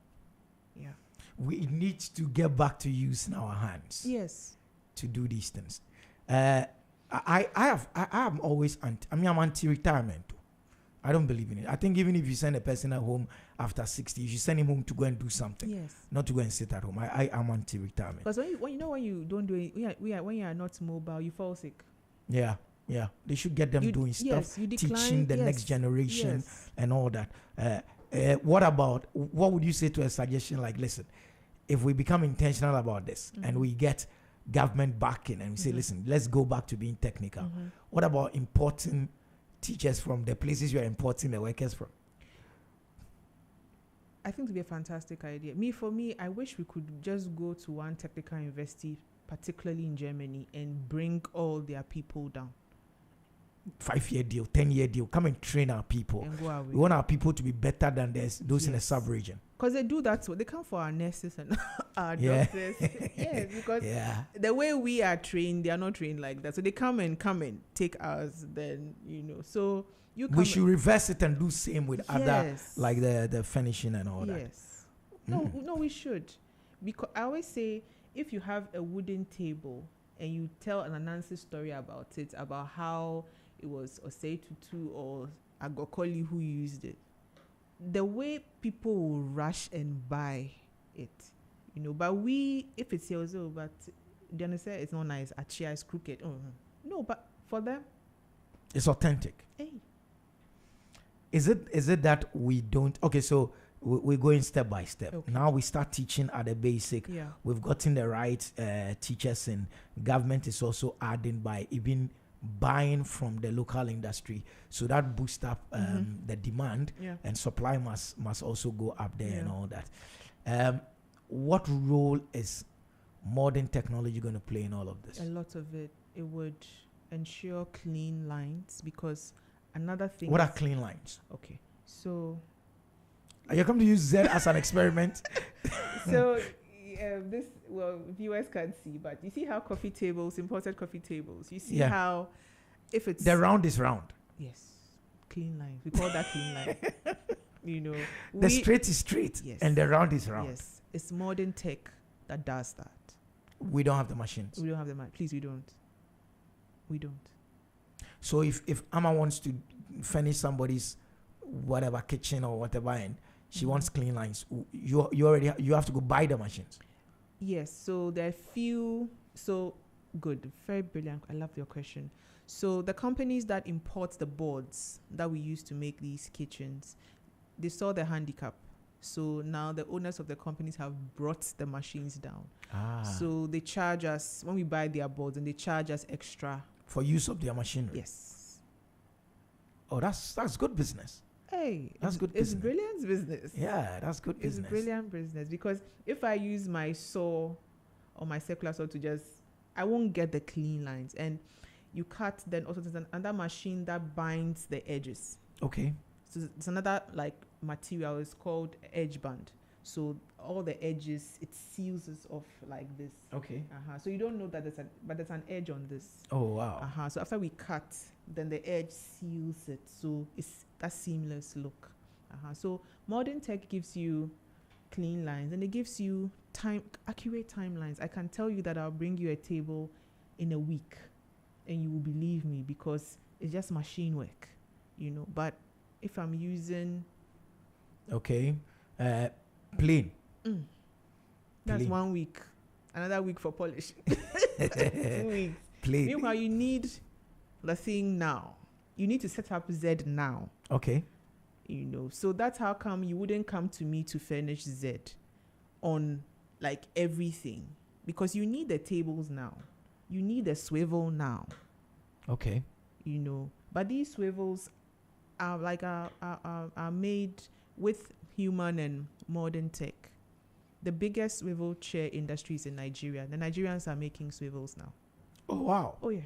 Yeah.
We need to get back to using our hands.
Yes.
To do these things. I'm always I'm anti-retirement. I don't believe in it. I think even if you send a person at home after 60, you should send him home to go and do something.
Yes.
Not to go and sit at home. I am anti-retirement.
Because when you don't do it, when you are not mobile, you fall sick.
Yeah. Yeah, they should get them doing stuff, teaching the next generation and all that. What would you say to a suggestion like, listen, if we become intentional about this and we get government backing and we say, listen, let's go back to being technical. What about importing teachers from the places you're importing the workers from?
I think it would be a fantastic idea. For me, I wish we could just go to one technical university, particularly in Germany, and bring all their people down. 5-year deal,
10-year deal. Come and train our people.
And go away.
We want our people to be better than those in the sub-region.
Because they do that. So they come for our nurses and our doctors. Yes, because the way we are trained, they are not trained like that. So they come and take ours. Then So we should
reverse it and do same with other, like the finishing and all that.
Yes. No, we should. Because I always say, if you have a wooden table and you tell an Anansi story about it, about how it was Osei Tutu or Agokoli who used it, the way people will rush and buy it, you know. But we, if it's yours, oh, but they understand it's not nice. A chair is crooked. Oh no, but for them,
it's authentic.
hey,
Is it that we don't? Okay, so we're going step by step.
Okay.
Now we start teaching at the basic.
yeah,
We've gotten the right teachers, and government is also adding by even buying from the local industry, so that boosts up the demand,
yeah.
and supply must also go up there and
Yeah.
all that. What role is modern technology going to play in all of this?
A lot of it would ensure clean lines, because another thing.
What are clean lines?
Okay, so
Are you come to use Z as an experiment?
so this, well, viewers can't see, but you see how coffee tables, imported coffee tables, you see
Yeah.
how if it's
The round is round.
yes, clean lines, we call that clean line. You know,
The straight is straight,
Yes.
and the round is round.
yes, it's modern tech that does that.
We don't have the machines.
We don't have the money. Please, we don't.
So if Amma wants to furnish somebody's whatever kitchen or whatever, and she wants clean lines, you have to go buy the machines.
Yes, so there are few. So good, very brilliant. I love your question. So the companies that import the boards that we use to make these kitchens, they saw the handicap. So now the owners of the companies have brought the machines down. So they charge us when we buy their boards, and they charge us extra.
For use of their machinery.
Yes.
Oh, that's good business.
Hey,
That's good
It's
business.
brilliant business.
Yeah, that's good
It's
business.
brilliant business, because if I use my saw or my circular saw to just, I won't get the clean lines. And you cut, then also there's another machine that binds the edges.
Okay.
So it's another like material. It's called edge band. So all the edges, it seals it off like this.
Okay.
So you don't know that there's an edge on this.
Oh wow.
So after we cut, then the edge seals it. So it's that seamless look. So modern tech gives you clean lines, and it gives you accurate timelines. I can tell you that I'll bring you a table in a week, and you will believe me, because it's just machine work, you know. But if I'm using
Okay. Plain.
that's
Plain.
1 week, another week for polish. 2 weeks.
Plain.
Meanwhile, you need the thing now. You need to set up Z now.
Okay.
You know, so that's how come you wouldn't come to me to furnish Z on like everything, because you need the tables now, you need the swivel now,
Okay.
you know. But these swivels are like are made with human and modern tech. The biggest swivel chair industries in Nigeria. The Nigerians are making swivels now.
Oh wow.
Oh yeah.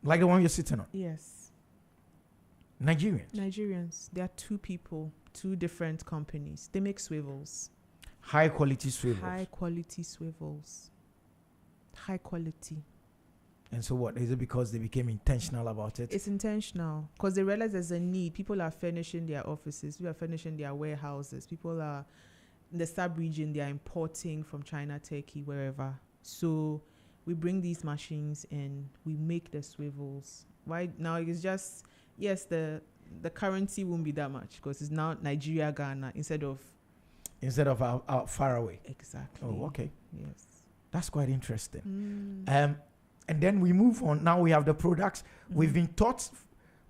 Like the one you're sitting on.
Yes.
Nigerians.
There are two different companies. They make swivels.
High quality swivels.
High quality swivels. High quality.
And so what? Is it because they became intentional about it?
It's intentional, because they realize there's a need. People are furnishing their offices. People are furnishing their warehouses. People are in the sub-region. They are importing from China, Turkey, wherever. So we bring these machines and we make the swivels. Why now? It's just, yes, the currency won't be that much, because it's now Nigeria, Ghana instead of
out far away.
exactly.
Oh, okay.
Yes.
That's quite interesting. And then we move on. Now we have the products. We've been taught,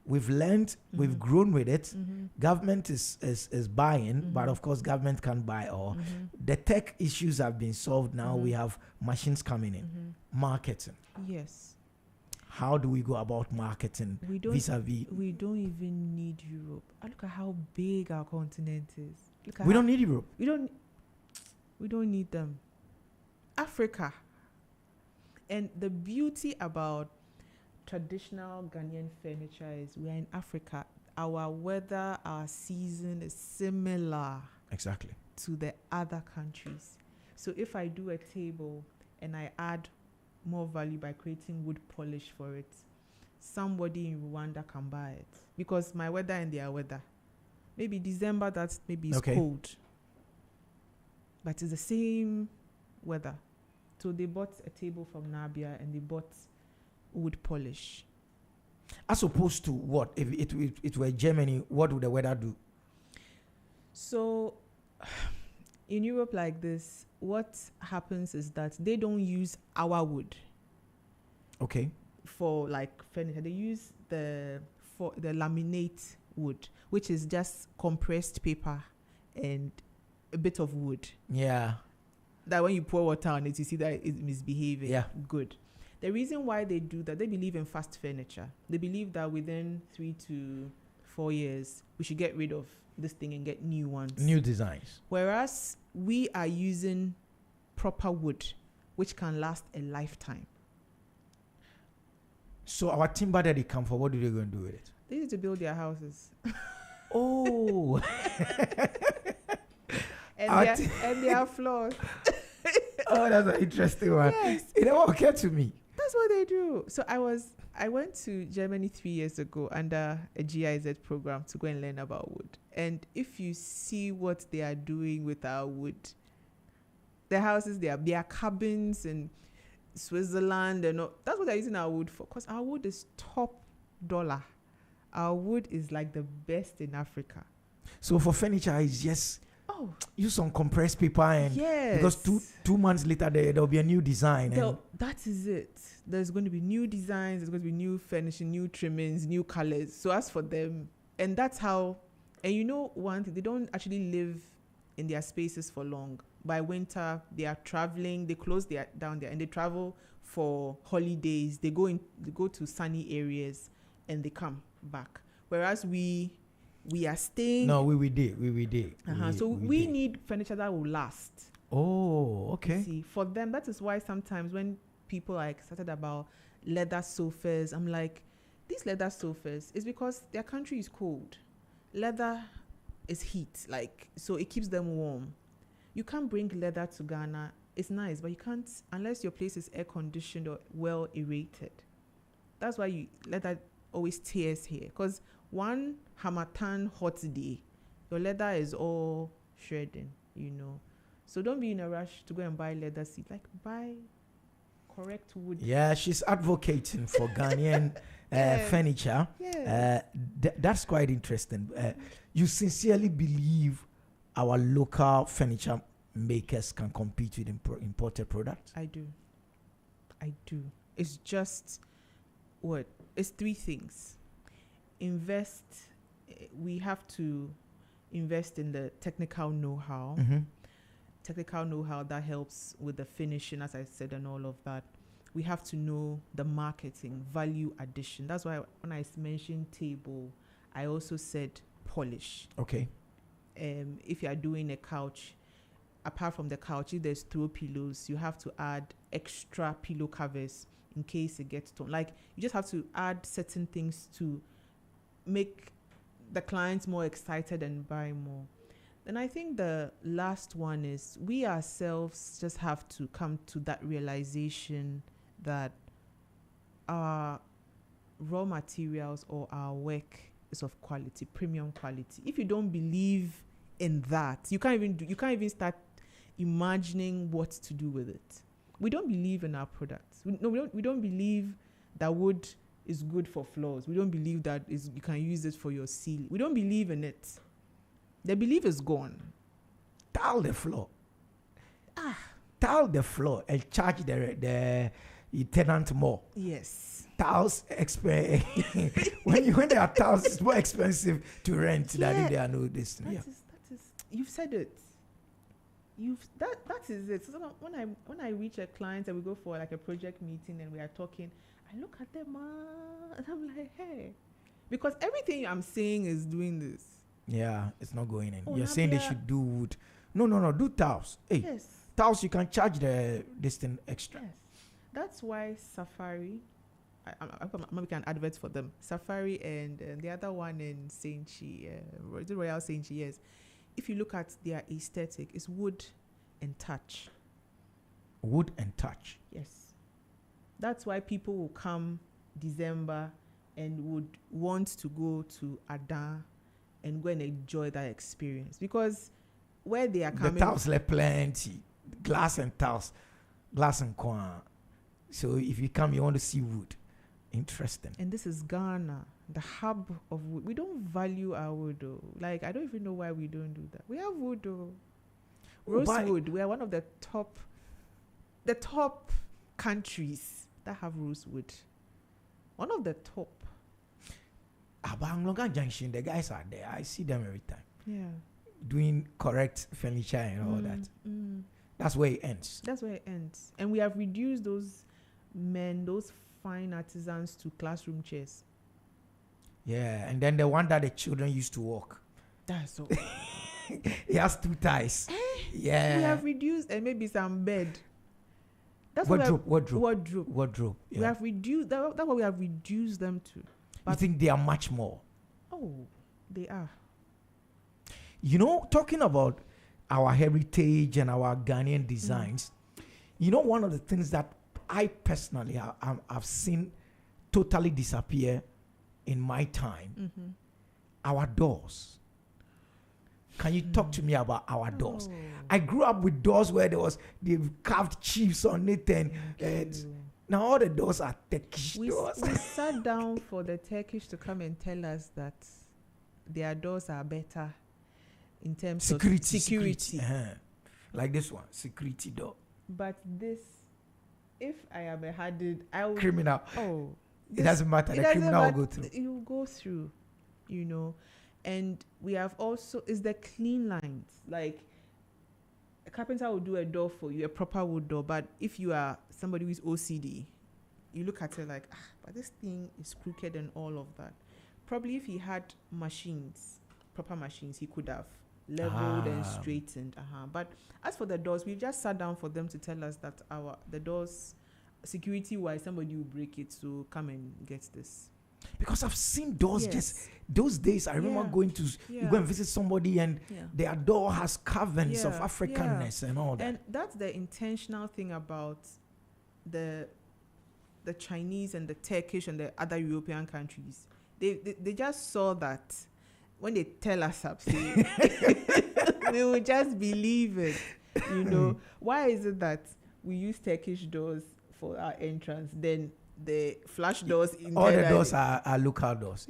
we've learned, we've grown with it. Government is buying, but of course government can't buy all. The tech issues have been solved. Now we have machines coming in. Marketing.
Yes.
How do we go about marketing vis-a-vis?
We don't even need Europe. Look at how big our continent is.
We don't need Europe.
We don't need them. Africa. And the beauty about traditional Ghanaian furniture is we are in Africa. Our weather, our season is similar
Exactly.
to the other countries. So if I do a table and I add more value by creating wood polish for it, somebody in Rwanda can buy it, because my weather and their weather. Maybe December, maybe it's cold, but it's the same weather. So they bought a table from Nabia and they bought wood polish.
As opposed to what? If it were Germany, what would the weather do?
So in Europe like this, what happens is that they don't use our wood.
Okay.
For like furniture, they use the laminate wood, which is just compressed paper and a bit of wood.
Yeah.
That when you pour water on it, you see that it's misbehaving.
Yeah.
Good. The reason why they do that, they believe in fast furniture. They believe that within 3 to 4 years, we should get rid of this thing and get new ones.
New designs.
Whereas we are using proper wood, which can last a lifetime.
So our timber that they come for, what do they go and do with it?
They need to build their houses.
Oh.
and their floors.
Oh, that's an interesting one.
Yes.
It never occurred to me.
That's what they do. So I went to Germany 3 years ago under a GIZ program to go and learn about wood. And if you see what they are doing with our wood, the houses, they are cabins in Switzerland and all. That's what they're using our wood for. Because our wood is top dollar. Our wood is like the best in Africa.
So for furniture, it's just use some compressed paper and because two months later there'll be a new design.
That is it. There's going to be new designs. There's going to be new furnishing, new trimmings, new colors. So as for them, and that's how. And you know one thing, they don't actually live in their spaces for long. By winter, they are traveling. They close down there and they travel for holidays. They go to sunny areas and they come back. Whereas we are staying.
No, we did.
So we need furniture that will last.
Oh, okay.
See, for them, that is why sometimes when people are excited about leather sofas, I'm like, these leather sofas is because their country is cold. Leather is heat, so it keeps them warm. You can't bring leather to Ghana. It's nice, but you can't unless your place is air conditioned or well aerated. That's why leather always tears here, because one Hamatan hot day, your leather is all shredding, So don't be in a rush to go and buy leather seat. Buy correct wood.
Yeah, she's advocating for Ghanaian furniture.
Yeah.
That's quite interesting. You sincerely believe our local furniture makers can compete with imported products?
I do. It's just it's 3 things. We have to invest in the technical know-how.
Mm-hmm.
Technical know-how that helps with the finishing, as I said, and all of that. We have to know the marketing, value addition. That's why when I mentioned table, I also said polish.
Okay.
If you are doing a couch, apart from the couch, if there's throw pillows, you have to add extra pillow covers in case it gets torn. You just have to add certain things to make the clients more excited and buy more. Then I think the last one is we ourselves just have to come to that realization that our raw materials or our work is of quality, premium quality. If you don't believe in that, you can't even start imagining what to do with it. We don't believe in our products. We don't believe that wood is good for floors. We don't believe that you can use it for your ceiling. We don't believe in it. The belief is gone.
Tile the floor. Tile the floor and charge the tenant more.
Yes.
Tiles when there are tiles, it's more expensive to rent than if there are no this.
That is you've said it. That is it. So when I reach a client and we go for a project meeting and we are talking, I look at them and I'm like, hey, because everything I'm saying is doing this.
Yeah, it's not going in. You're saying they should do wood. No, do tiles. Hey,
yes.
Tiles, you can charge this thing extra.
Yes. That's why Safari, I'm making an advert for them. Safari and the other one in Saint-Chi, Royal Saint-Chi, yes. If you look at their aesthetic, it's wood and touch.
Wood and touch.
Yes. That's why people will come December and would want to go to Adan and go and enjoy that experience, because where they are coming,
the tiles are plenty, glass and tiles, glass and coin. So if you come, you want to see wood. Interesting.
And this is Ghana, the hub of wood. We don't value our wood though. I don't even know why we don't do that. We have wood though. Rosewood. We are one of the top countries that have rosewood. One of the top.
Abanglonga Junction, the guys are there. I see them every time.
Yeah.
Doing correct furniture and all that. That's where it ends.
That's where it ends. And we have reduced those men, those fine artisans to classroom chairs.
Yeah, and then the one that the children used to walk.
That's so.
He has 2 ties. Yeah.
We have reduced, and maybe some bed. That's
wardrobe. Yeah.
We have reduced. That's what we have reduced them to.
But you think they are much more?
Oh, they are.
You know, talking about our heritage and our Ghanaian designs, you know, one of the things that I personally have seen totally disappear in my time, our doors. Can you talk to me about our doors? I grew up with doors where they've carved chiefs on it, and now all the doors are Turkish doors.
We sat down for the Turkish to come and tell us that their doors are better in terms of security.
Like this one, security door.
But this, if I am a hardened, I will
criminal.
Oh,
it doesn't matter. The criminal will go through.
You go through, you know. And we have also is the clean lines. Like a carpenter will do a door for you, a proper wood door. But if you are somebody who is OCD, you look at it like, but this thing is crooked and all of that. Probably if he had machines, proper machines, he could have leveled and straightened. But as for the doors, we've just sat down for them to tell us that the doors, security-wise, somebody will break it. So come and get this.
Because I've seen doors just those days. I remember going to you go and visit somebody and their door has carvings of Africanness and all that.
And that's the intentional thing about the Chinese and the Turkish and the other European countries. They just saw that when they tell us something, we will just believe it. You know, why is it that we use Turkish doors for our entrance, then the flash doors
all the doors are local doors,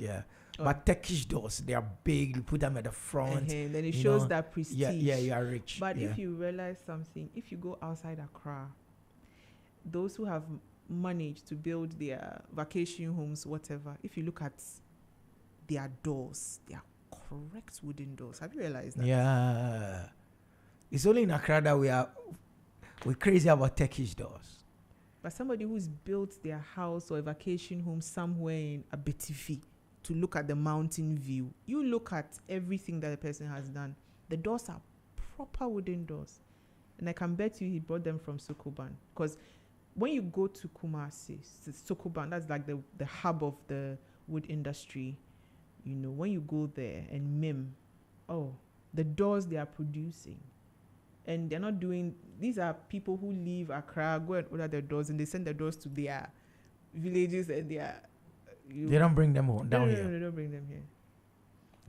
but Turkish doors, they are big. You put them at the front,
then it shows that prestige.
You are rich.
But if you realize something, if you go outside Accra, those who have managed to build their vacation homes, whatever, if you look at their doors, they are correct wooden doors. Have you realized that?
Yeah, it's only in Accra that we're crazy about Turkish doors.
But somebody who's built their house or a vacation home somewhere in Abetifi to look at the mountain view, you look at everything that the person has done. The doors are proper wooden doors. And I can bet you he brought them from Sokoban. Because when you go to Kumasi, Sokoban, that's like the hub of the wood industry. You know, when you go there and MIM, the doors they are producing. And they're not doing, these are people who leave Accra, go and order their doors, and they send their doors to their villages and
they don't bring them down here.
No, they don't bring them here.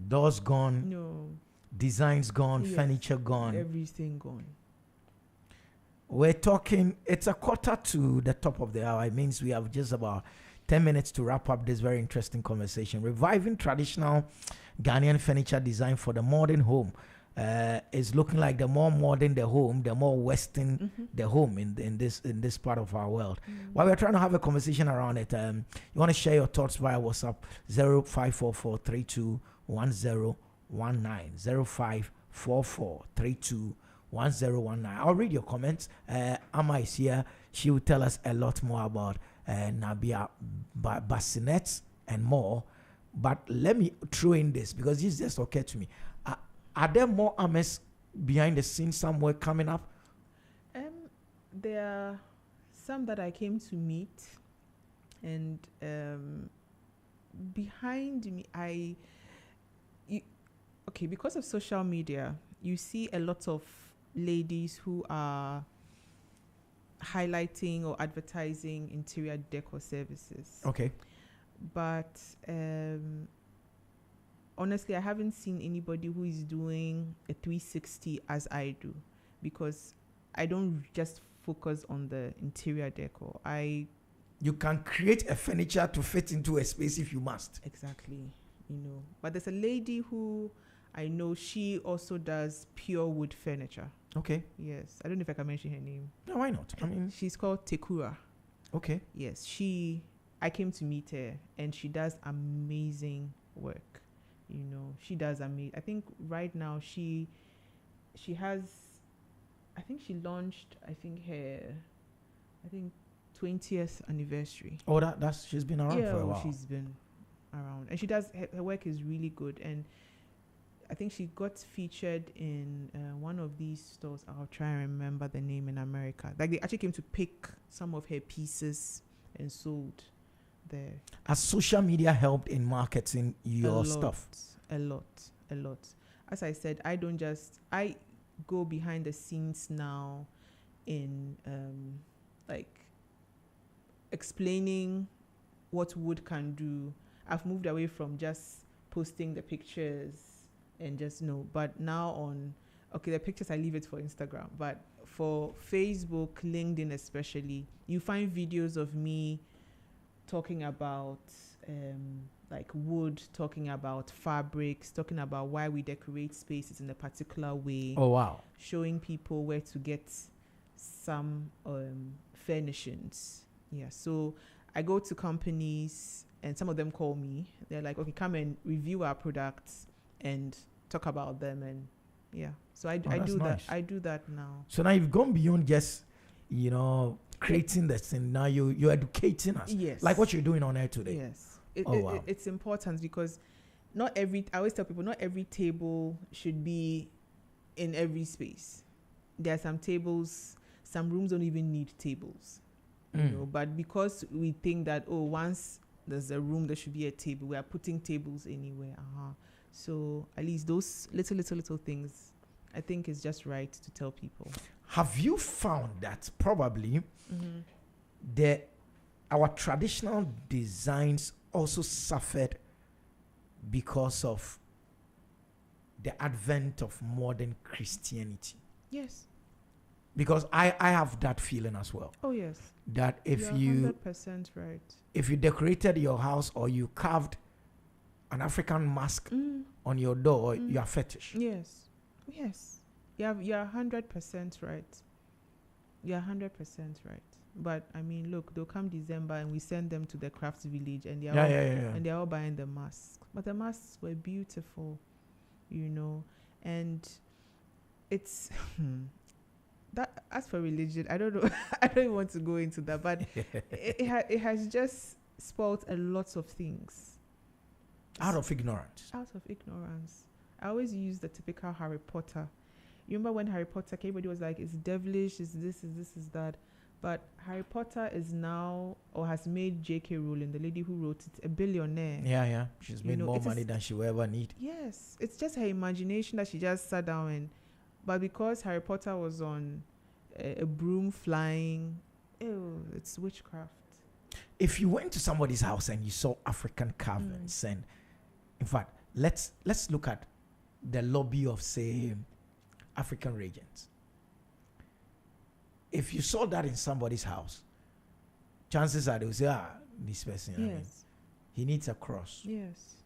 Doors gone.
No.
Designs gone. Yes. Furniture gone.
Everything gone.
We're talking, it's 1:45 the top of the hour. It means we have just about 10 minutes to wrap up this very interesting conversation. Reviving traditional Ghanaian furniture design for the modern home. Is looking like the more modern the home, the more Western the home in this part of our world. While we're trying to have a conversation around it, you want to share your thoughts via WhatsApp 0544321019 0544321019. I'll read your comments. Amma is here. She will tell us a lot more about Nabia Bassinet and more. But let me throw in this because it's just occurred to me. Are there more AMES behind the scenes somewhere coming up?
There are some that I came to meet, and behind me, because of social media, you see a lot of ladies who are highlighting or advertising interior decor services.
Okay.
But honestly, I haven't seen anybody who is doing a 360 as I do, because I don't just focus on the interior decor.
You can create a furniture to fit into a space if you must.
Exactly, you know. But there's a lady who I know, she also does pure wood furniture.
Okay.
Yes, I don't know if I can mention her name.
No, why not? I mean,
She's called Tekura.
okay.
Yes, I came to meet her, and she does amazing work. You know, she does amazing. I think right now she has, I think she launched, I think 20th anniversary.
Oh, that's she's been around for a while.
She's been around, and she does her work is really good. And I think she got featured in one of these stores. I'll try and remember the name in America. Like, they actually came to pick some of her pieces and sold there.
Has social media helped in marketing your stuff?
A lot. As I said, I go behind the scenes now in like explaining what wood can do. I've moved away from just posting the pictures and just but now the pictures I leave it for Instagram, but for Facebook, LinkedIn especially, you find videos of me talking about like wood, talking about fabrics, talking about why we decorate spaces in a particular way.
Oh, wow.
Showing people where to get some furnishings. Yeah, so I go to companies and some of them call me. They're like, okay, come and review our products and talk about them. And yeah, so I do nice. That. I do that now.
So now you've gone beyond just, creating this thing. Now you're educating us.
Yes.
Like what you're doing on air today.
Yes.
Wow.
It's important because I always tell people, not every table should be in every space. There are some tables, some rooms don't even need tables. But because we think that, once there's a room, there should be a table, we are putting tables anywhere. So at least those little things, I think is just right to tell people.
Have you found that probably our traditional designs also suffered because of the advent of modern Christianity?
Yes.
Because I have that feeling as well.
Oh, yes.
That if
you're 100% right.
If you decorated your house or you carved an African mask on your door, you are fetish.
Yes. You're 100% right. You're 100% right. But I mean, look, they'll come December and we send them to the crafts village and and they're all buying the masks. But the masks were beautiful, and it's that. As for religion, I don't know. I don't even want to go into that, but it has just spoiled a lot of things.
Out of ignorance.
I always use the typical Harry Potter. You remember when Harry Potter came, everybody was like, it's devilish, it's this, is that. But Harry Potter is now, or has made J.K. Rowling, the lady who wrote it, a billionaire.
Yeah. She's made more money than she will ever need.
Yes. It's just her imagination that she just sat down but because Harry Potter was on a broom flying, it's witchcraft.
If you went to somebody's house and you saw African carvings, and in fact, let's look at the lobby of, say, African Regents. If you saw that in somebody's house, chances are they will say, this person, he needs a cross.
Yes.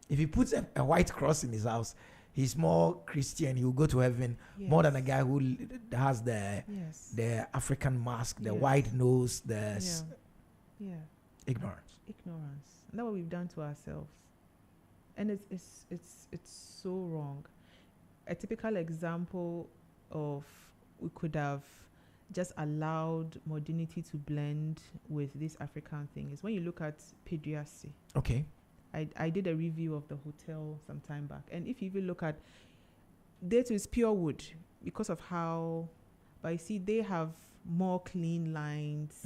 If he puts a white cross in his house, he's more Christian. He will go to heaven more than a guy who has the African mask, the white nose, ignorance.
And that's what we've done to ourselves. And it's so wrong. A typical example of we could have just allowed modernity to blend with this African thing is when you look at Pediasi.
Okay.
I did a review of the hotel some time back, and if you even look at, that is pure wood because of how, but you see they have more clean lines.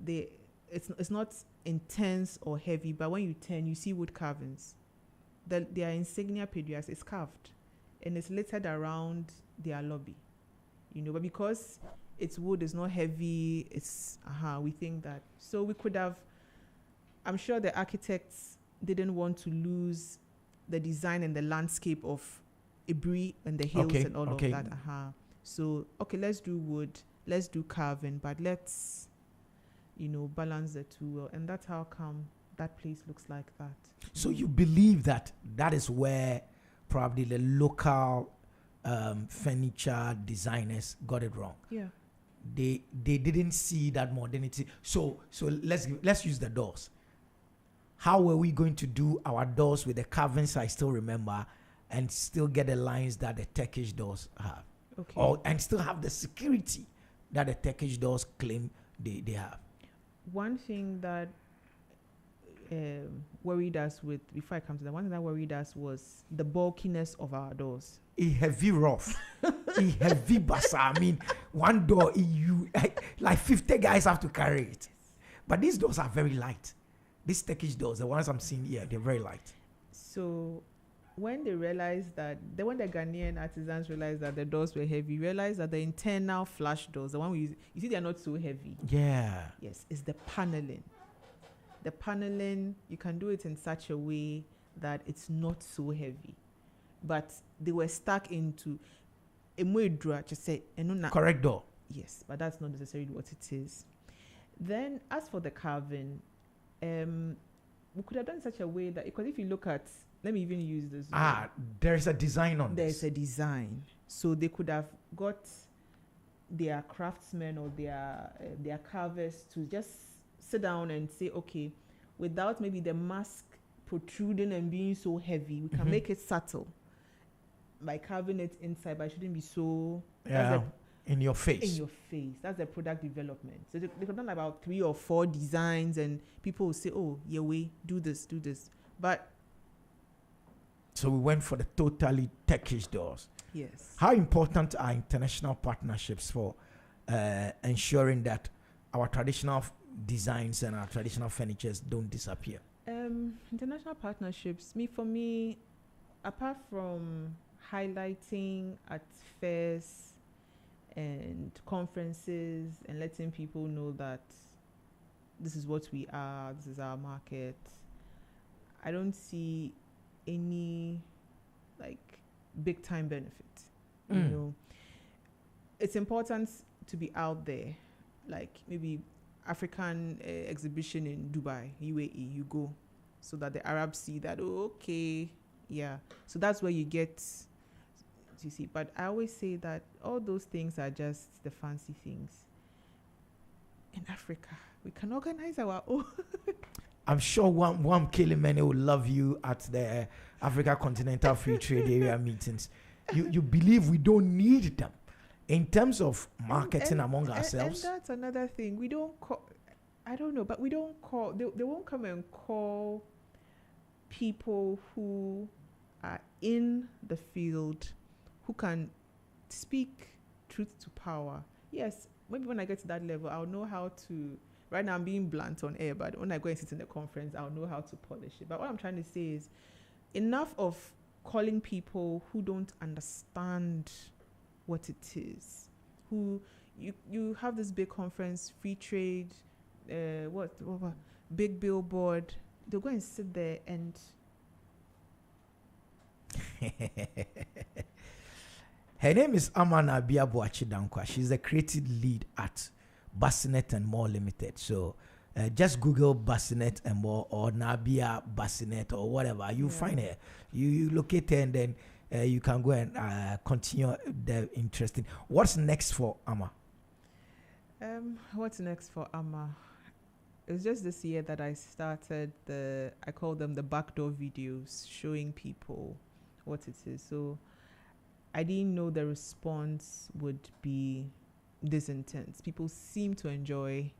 It's not intense or heavy, but when you turn, you see wood carvings. Their insignia Pediasi is carved, and it's littered around their lobby, but because it's wood, it's not heavy, we think that. So we could have, I'm sure the architects didn't want to lose the design and the landscape of Ibri and the hills and all of that. So, let's do wood, let's do carving, but let's, balance the two well. And that's how come that place looks like that.
So you believe that is where probably the local furniture designers got it wrong.
Yeah.
They didn't see that modernity. So let's use the doors. How were we going to do our doors with the carvings I still remember and still get the lines that the Turkish doors have?
Okay.
And still have the security that the Turkish doors claim they have.
One thing that worried us before I come to that, one thing that worried us was the bulkiness of our doors.
A heavy rough, a heavy basa. I mean, one door, like 50 guys have to carry it. But these doors are very light. These Turkish doors, the ones I'm seeing here, they're very light.
So when they realized that, when the Ghanaian artisans realized that the doors were heavy, realized that the internal flash doors, the one we use, you see, they're not so heavy.
Yeah.
Yes, it's the paneling. The paneling, you can do it in such a way that it's not so heavy. But they were stuck into a muidra, just say,
correct door.
Yes, but that's not necessarily what it is. Then, as for the carving, we could have done it in such a way that, because if you look at, let me even use this.
There's a design on
this. There's a design. So they could have got their craftsmen or their carvers to just sit down and say, okay, without maybe the mask protruding and being so heavy, we can make it subtle by carving it inside, but it shouldn't be so
in your face.
In your face. That's the product development. So they could have done about 3 or 4 designs, and people will say, oh, yeah, do this. But
so we went for the totally Turkish doors.
Yes.
How important are international partnerships for ensuring that our traditional designs and our traditional furnitures don't disappear?
International partnerships, for me, apart from highlighting at fairs and conferences and letting people know that this is what we are, this is our market, I don't see any big time benefit. You know, it's important to be out there, maybe African exhibition in Dubai, UAE, you go, so that the Arabs see that, so that's where you get to see. But I always say that all those things are just the fancy things. In Africa, we can organize our own.
I'm sure one Kilimene will love you at the Africa Continental Free Trade Area meetings. You believe we don't need them in terms of marketing among ourselves.
And that's another thing. We don't call, I don't know, but we don't call, they won't come and call people who are in the field, who can speak truth to power. Yes, maybe when I get to that level, I'll know how to, right now I'm being blunt on air, but when I go and sit in the conference, I'll know how to polish it. But what I'm trying to say is, enough of calling people who don't understand what it is, who you have this big conference, free trade, what big billboard, they'll go and sit there and
her name is Amana Biabuachi Dankwa. She's the creative lead at Bassinet and More Limited. So just Google Bassinet and More or Nabia Bassinet or whatever. You find her. You locate her, and then you can go and continue the interesting. What's next for Amma?
What's next for Amma? It was just this year that I started I call them the backdoor videos, showing people what it is. So I didn't know the response would be this intense. People seem to enjoy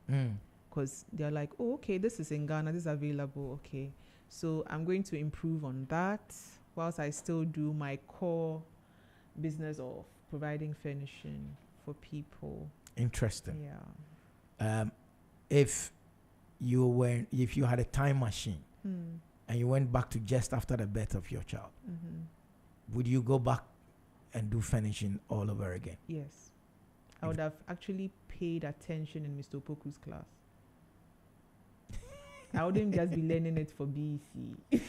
because they're like, oh, okay, this is in Ghana, this is available, okay. So I'm going to improve on that whilst I still do my core business of providing furnishing for people.
Interesting.
Yeah.
If you had a time machine and you went back to just after the birth of your child, would you go back and do furnishing all over again?
Yes. I would have actually paid attention in Mr. Opoku's class. I wouldn't just be learning it for BEC.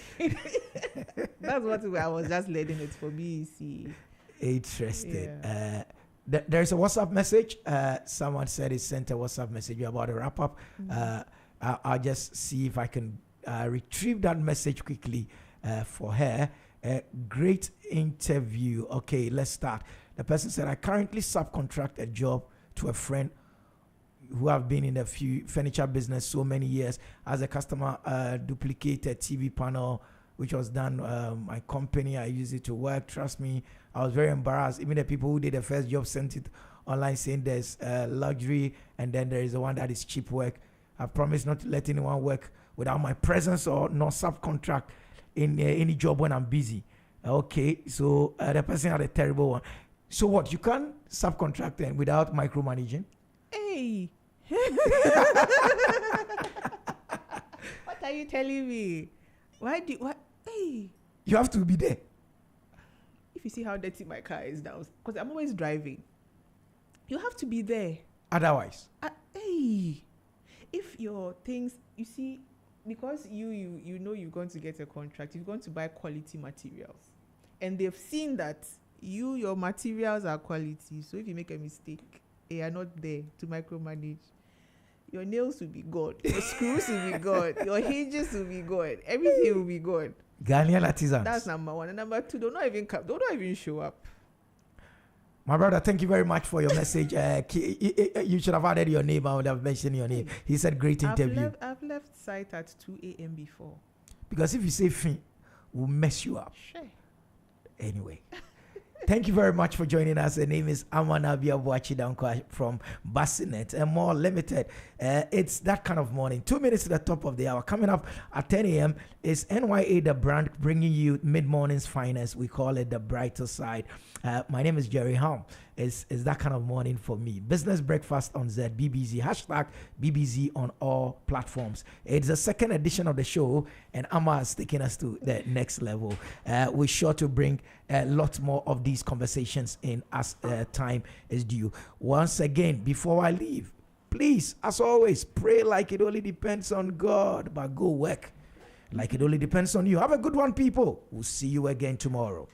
That's what I was just learning it for BEC.
Interesting.
Yeah.
There's a WhatsApp message. Someone said he sent a WhatsApp message about a wrap up. I'll just see if I can retrieve that message quickly for her. A great interview. Okay, let's start. The person said, I currently subcontract a job to a friend who have been in the furniture business so many years. As a customer duplicated TV panel, which was done my company, I used it to work. Trust me, I was very embarrassed. Even the people who did the first job sent it online saying there's luxury and then there is the one that is cheap work. I promise not to let anyone work without my presence or not subcontract in any job when I'm busy. Okay, so the person had a terrible one. So what, you can't subcontract them without micromanaging?
Hey. What are you telling me? What? Hey.
You have to be there.
If you see how dirty my car is now, because I'm always driving, you have to be there.
Otherwise.
Hey. If your things, you see, because you know you're going to get a contract, you're going to buy quality materials. And they've seen that your materials are quality. So if you make a mistake, they are not there to micromanage. Your nails will be gone. Your screws will be gone. Your hinges will be gone. Everything will be gone.
Ghanaian artisans.
That's number one. And number two, don't even show up.
My brother, thank you very much for your message. You should have added your name. I would have mentioned your name. He said, great interview.
I've left site at 2 a.m. before.
Because if you say fin, we'll mess you up.
Sure.
Anyway. Thank you very much for joining us. The name is Amanabia Buachidankwa from Bassinet and More Limited. It's that kind of morning. 2 minutes to the top of the hour. Coming up at 10 a.m. is NYA, the brand, bringing you mid-morning's finest. We call it the brighter side. My name is Jerry Hom. It's that kind of morning for me. Business Breakfast on ZBBZ. Hashtag BBZ on all platforms. It's the second edition of the show, and Amma is taking us to the next level. We're sure to bring a lot more of these conversations in as time is due. Once again, before I leave, please, as always, pray like it only depends on God, but go work like it only depends on you. Have a good one, people. We'll see you again tomorrow.